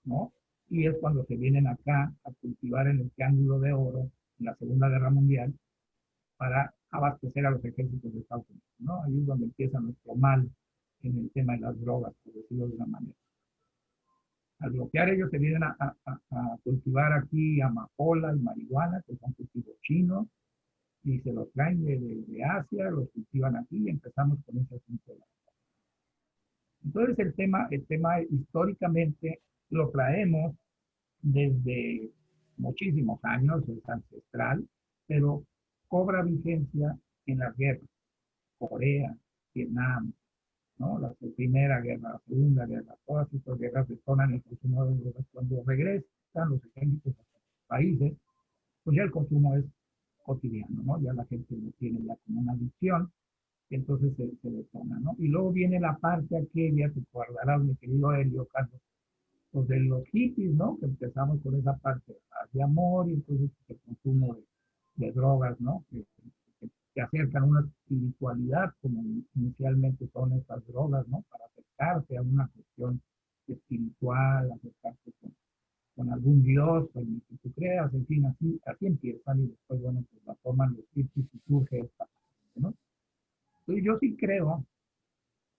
¿no? Y es cuando se vienen acá a cultivar en el Triángulo de Oro en la Segunda Guerra Mundial para abastecer a los ejércitos de Estados Unidos, ¿no? Ahí es donde empieza nuestro mal en el tema de las drogas, por decirlo de una manera. Al bloquear ellos se vienen a cultivar aquí amapola y marihuana, que son cultivos chinos, y se los traen de Asia, los cultivan aquí y empezamos con ese asunto. Entonces el tema históricamente lo traemos desde muchísimos años, es ancestral, pero cobra vigencia en las guerras, Corea, Vietnam, ¿no? La primera guerra, la segunda guerra, todas estas guerras detonan el consumo de drogas. Cuando regresan los ejércitos a sus países, pues ya el consumo es cotidiano, ¿no? Ya la gente lo tiene ya como una adicción, y entonces se detona, ¿no? Y luego viene la parte aquella, te guardarás, mi querido Helio, Carlos, pues de los hippies, ¿no? Que empezamos con esa parte de amor y entonces el consumo de drogas, ¿no? Que acercan una espiritualidad como inicialmente son estas drogas, ¿no? Para acercarse a una cuestión espiritual, acercarse con algún dios, con el que tú creas, en fin, así empiezan y después, bueno, pues la toman los hippies y surge esta parte, ¿no? Entonces yo sí creo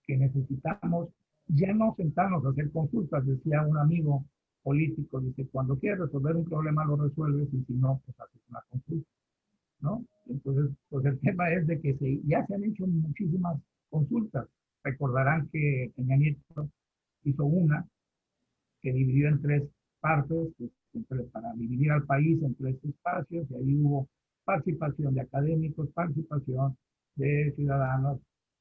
que necesitamos ya no sentarnos a hacer consultas, decía un amigo político, dice, cuando quieres resolver un problema lo resuelves y si no, pues haces una consulta, ¿no? Entonces, pues el tema es de que ya se han hecho muchísimas consultas. Recordarán que Peña Nieto hizo una que dividió en tres partes, para dividir al país en tres espacios, y ahí hubo participación de académicos, participación de ciudadanos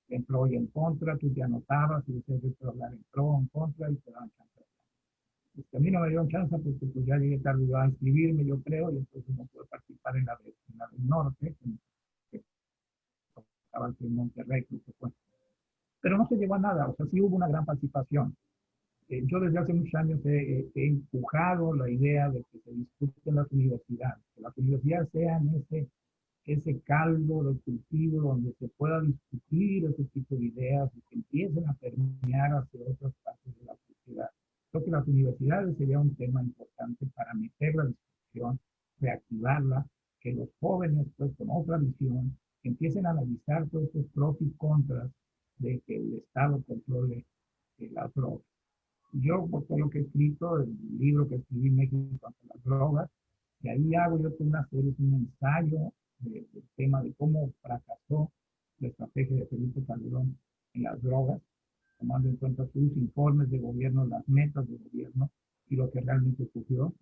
en pro y en contra, tú te anotabas y decías de hablar en pro, en contra, y te daban chance. Pues a mí no me dieron chance porque pues ya llegué tarde a inscribirme, yo creo, y entonces no pude participar en la del norte, que estaba aquí en Monterrey, creo que fue. Pero no se llegó a nada, o sea, sí hubo una gran participación. Yo desde hace muchos años he empujado la idea de que se discuten las universidades, que las universidades sean ese caldo de cultivo donde se pueda discutir ese tipo de ideas y que empiecen a permear hacia otras partes de la sociedad. Creo que las universidades sería un tema importante para meter la discusión, reactivarla, que los jóvenes, pues con otra visión, empiecen a analizar todos esos pros y contras de que el Estado controle las drogas. Yo, por todo lo que he escrito, el libro que escribí México contra las drogas, y ahí hago yo una serie, un ensayo del tema de cómo fracasó la estrategia de Felipe Calderón en las drogas, tomando en cuenta sus informes de gobierno, las metas de gobierno y lo que realmente ocurrió.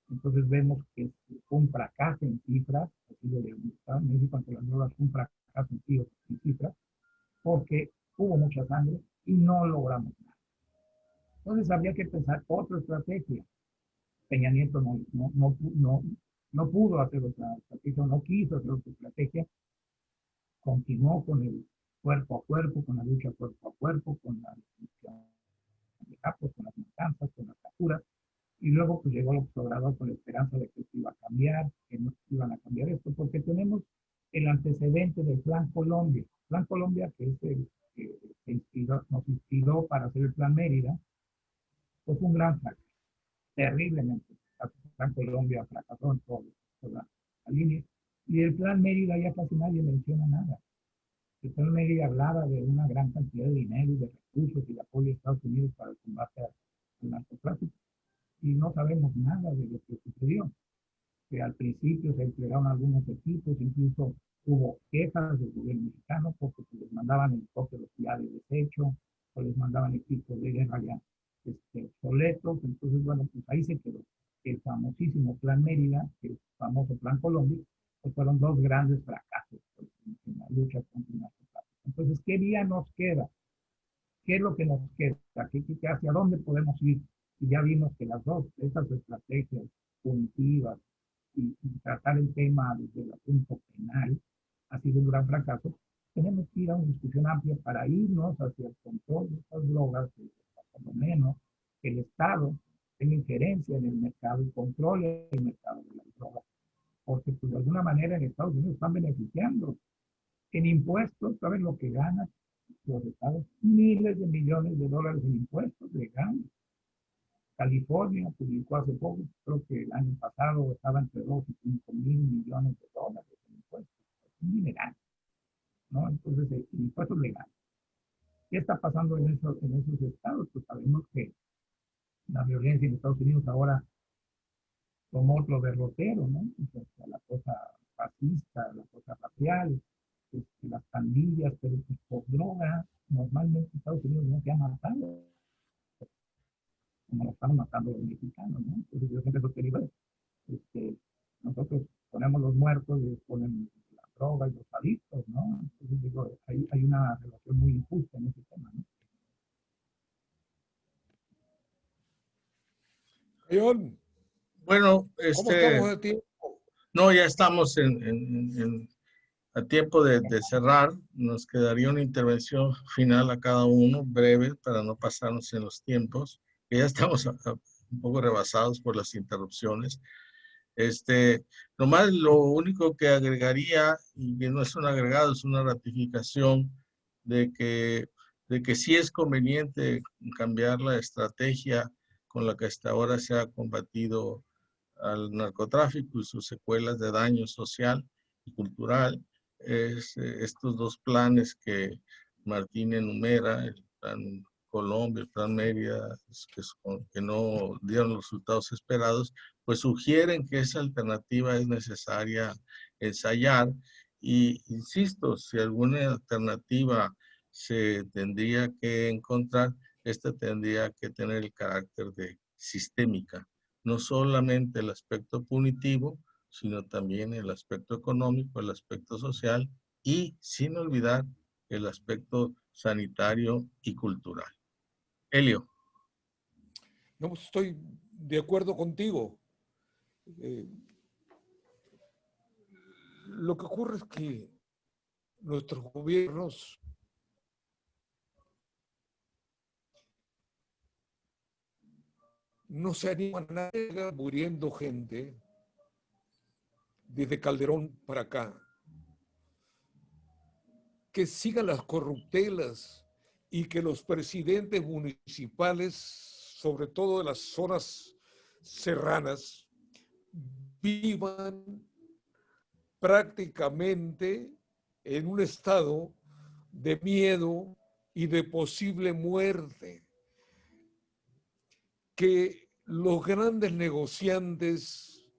Entonces vemos que fue un fracaso en cifras, así lo llamamos, México ante las drogas fue un fracaso en cifras, porque hubo mucha sangre y no logramos nada. Entonces habría que pensar otra estrategia. Peña Nieto no pudo hacer otra estrategia, no quiso hacer otra estrategia, continuó con el cuerpo a cuerpo, con la lucha cuerpo a cuerpo, con la destrucción de capos, con las matanzas, con las capturas, y luego pues llegó el Obrador con la esperanza de que esto iba a cambiar, que no iban a cambiar esto, porque tenemos el antecedente del Plan Colombia. Plan Colombia, que es el que nos inspiró para hacer el Plan Mérida, pues un gran fracaso, terriblemente. El Plan Colombia fracasó en toda la línea. Y el Plan Mérida ya casi nadie menciona nada. El Plan Mérida hablaba de una gran cantidad de dinero y de recursos y de apoyo de Estados Unidos para el combate al narcotráfico. Y no sabemos nada de lo que sucedió. Que al principio se entregaron algunos equipos, incluso hubo quejas del gobierno mexicano porque les mandaban helicópteros ya de desecho o les mandaban equipos de guerra ya obsoletos. Entonces, bueno, pues ahí se quedó. El famosísimo Plan Mérida, el famoso Plan Colombia, pues fueron dos grandes fracasos pues, en la lucha contra el narcotráfico. Entonces, ¿qué vía nos queda? ¿Qué es lo que nos queda? ¿Hacia dónde podemos ir? Y ya vimos que las dos, esas estrategias punitivas y tratar el tema desde el asunto penal ha sido un gran fracaso. Tenemos que ir a una discusión amplia para irnos hacia el control de estas drogas, por lo menos que el Estado tenga injerencia en el mercado y controle el mercado de las drogas, porque pues, de alguna manera en Estados Unidos están beneficiando en impuestos. ¿Saben lo que ganan los estados? Miles de millones de dólares en impuestos le ganan. California publicó hace poco, creo que el año pasado estaba entre 2 y 5 mil millones de dólares en impuestos. Es un dineral, ¿no? Entonces, impuestos legales. ¿Qué está pasando en esos estados? Pues sabemos que la violencia en Estados Unidos ahora tomó otro derrotero, ¿no? O sea, la cosa fascista, la cosa racial, las pandillas, pero pues, por droga, normalmente Estados Unidos no se ha matado, como lo estamos matando los mexicanos, ¿no? Entonces yo siempre lo que digo es, nosotros ponemos los muertos y ponen la droga y los adictos, ¿no? Entonces digo, hay una relación muy injusta en ese tema, ¿no? John, Bueno, ¿cómo estamos de tiempo? no, ya estamos a tiempo de cerrar. Nos quedaría una intervención final a cada uno, breve, para no pasarnos en los tiempos, que ya estamos un poco rebasados por las interrupciones. Nomás lo único que agregaría, y que no es un agregado, es una ratificación de que sí es conveniente cambiar la estrategia con la que hasta ahora se ha combatido al narcotráfico y sus secuelas de daño social y cultural. Estos dos planes que Martín enumera, el plan Colombia, el plan Mérida, que no dieron los resultados esperados, pues sugieren que esa alternativa es necesaria ensayar. Y insisto, si alguna alternativa se tendría que encontrar, esta tendría que tener el carácter de sistémica, no solamente el aspecto punitivo, sino también el aspecto económico, el aspecto social y sin olvidar el aspecto sanitario y cultural. Elio. No estoy de acuerdo contigo. Lo que ocurre es que nuestros gobiernos no se animan a nada, muriendo gente desde Calderón para acá. Que sigan las corruptelas y que los presidentes municipales, sobre todo de las zonas serranas, vivan prácticamente en un estado de miedo y de posible muerte. Que los grandes negociantes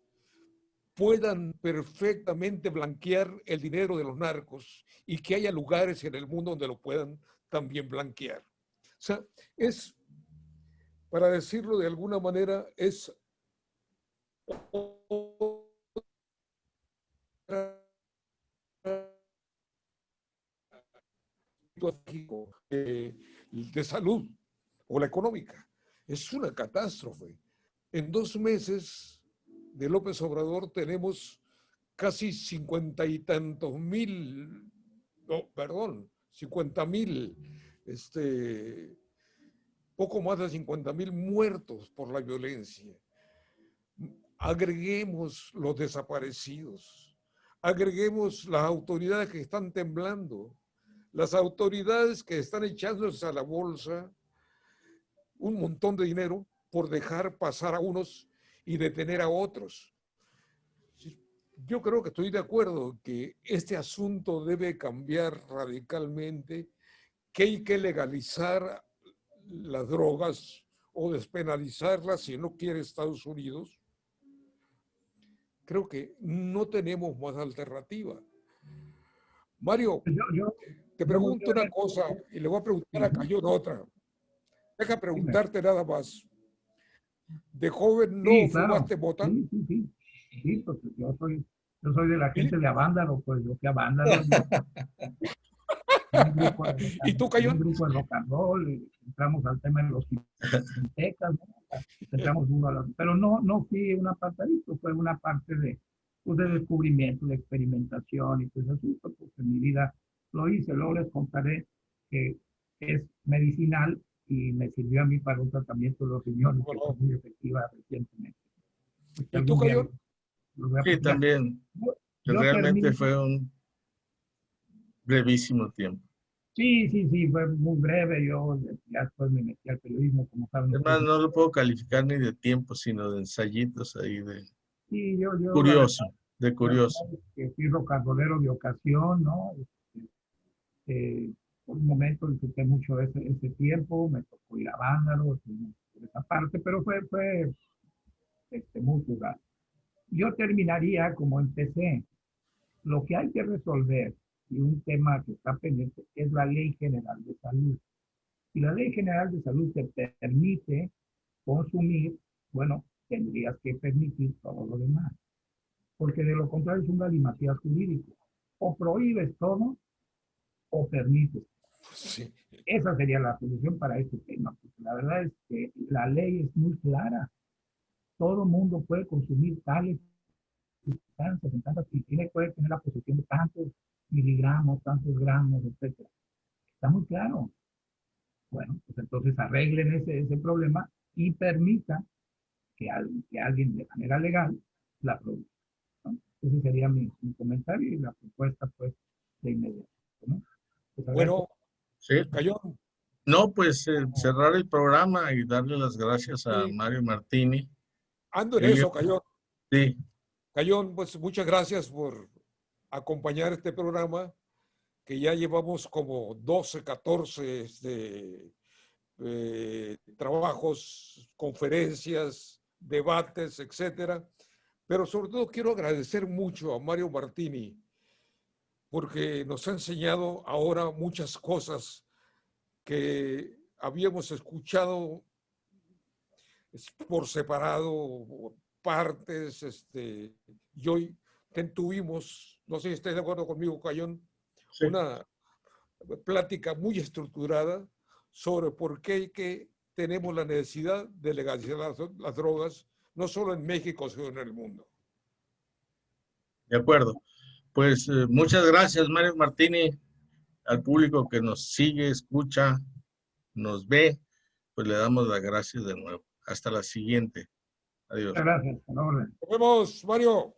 puedan perfectamente blanquear el dinero de los narcos y que haya lugares en el mundo donde lo puedan también blanquear. O sea, es, para decirlo de alguna manera, es de salud o la económica. Es una catástrofe. En 2 meses de López Obrador tenemos casi 50 y tantos mil, no, perdón, 50,000, poco más de 50,000 muertos por la violencia. Agreguemos los desaparecidos, agreguemos las autoridades que están temblando, las autoridades que están echándose a la bolsa un montón de dinero por dejar pasar a unos y detener a otros. Yo creo que estoy de acuerdo que este asunto debe cambiar radicalmente, que hay que legalizar las drogas o despenalizarlas si no quiere Estados Unidos. Creo que no tenemos más alternativa. Mario, te pregunto una cosa y le voy a preguntar a Cayón otra. Deja preguntarte nada más. ¿De joven no fumaste mota? Sí, pues yo soy de la gente de Avándaro, pues yo fui a Avándaro. ¿Y tú, Cayón? Un grupo de rock and roll, entramos al tema de los fintechas, ¿no? Entramos uno a la, pero no fui un apartadito, fue una parte de, pues, de descubrimiento, de experimentación y pues asunto, pues en mi vida lo hice. Luego les contaré que es medicinal y me sirvió a mí para un tratamiento de los riñones que fue Bueno, muy efectiva recientemente. Pues, ¿y tú, algún día Cayón? lo voy a Sí, platicar. también. Yo Realmente termino. fue un brevísimo tiempo. Sí, fue muy breve. Yo ya después me metí al periodismo, como saben Además, ustedes. no lo puedo calificar ni de tiempo, sino de ensayitos ahí de Sí, yo la curioso, de verdad curioso. es que fui rocanrolero de ocasión, ¿no? Por un momento disfruté mucho ese tiempo, me tocó ir a Vándalo, por esa parte, pero fue muy jugado. Yo terminaría como empecé. Lo que hay que resolver, y un tema que está pendiente, es la Ley General de Salud. Si la Ley General de Salud te permite consumir, bueno, tendrías que permitir todo lo demás, porque de lo contrario es un galimatías jurídico. O prohíbes todo o permites. Sí. Esa sería la solución para este tema, porque la verdad es que la ley es muy clara. Todo mundo puede consumir tales sustancias, en tantas, y puede tener la posesión de tantos miligramos, tantos gramos, etcétera. Está muy claro. Bueno, pues entonces arreglen ese problema y permitan que alguien de manera legal la produzca, ¿no? Ese sería mi comentario y la propuesta, pues, de inmediato, ¿no? Pues Alberto, Bueno, Sí. Cayón, No, pues cerrar el programa y darle las gracias a sí, Mario Martini. ando en Ellos, eso, Cayón. sí, Cayón, pues muchas gracias por acompañar este programa, que ya llevamos como 12, 14 trabajos, conferencias, debates, etcétera. Pero sobre todo quiero agradecer mucho a Mario Martini, porque nos ha enseñado ahora muchas cosas que habíamos escuchado por separado, partes, y hoy tuvimos, no sé si estáis de acuerdo conmigo, Cayón, sí, una plática muy estructurada sobre por qué tenemos la necesidad de legalizar las drogas, no solo en México, sino en el mundo. de acuerdo. Pues muchas gracias, Mario Martini, al público que nos sigue, escucha, nos ve, pues le damos las gracias de nuevo. Hasta la siguiente. Adiós. muchas gracias. A la orden. Nos vemos, Mario.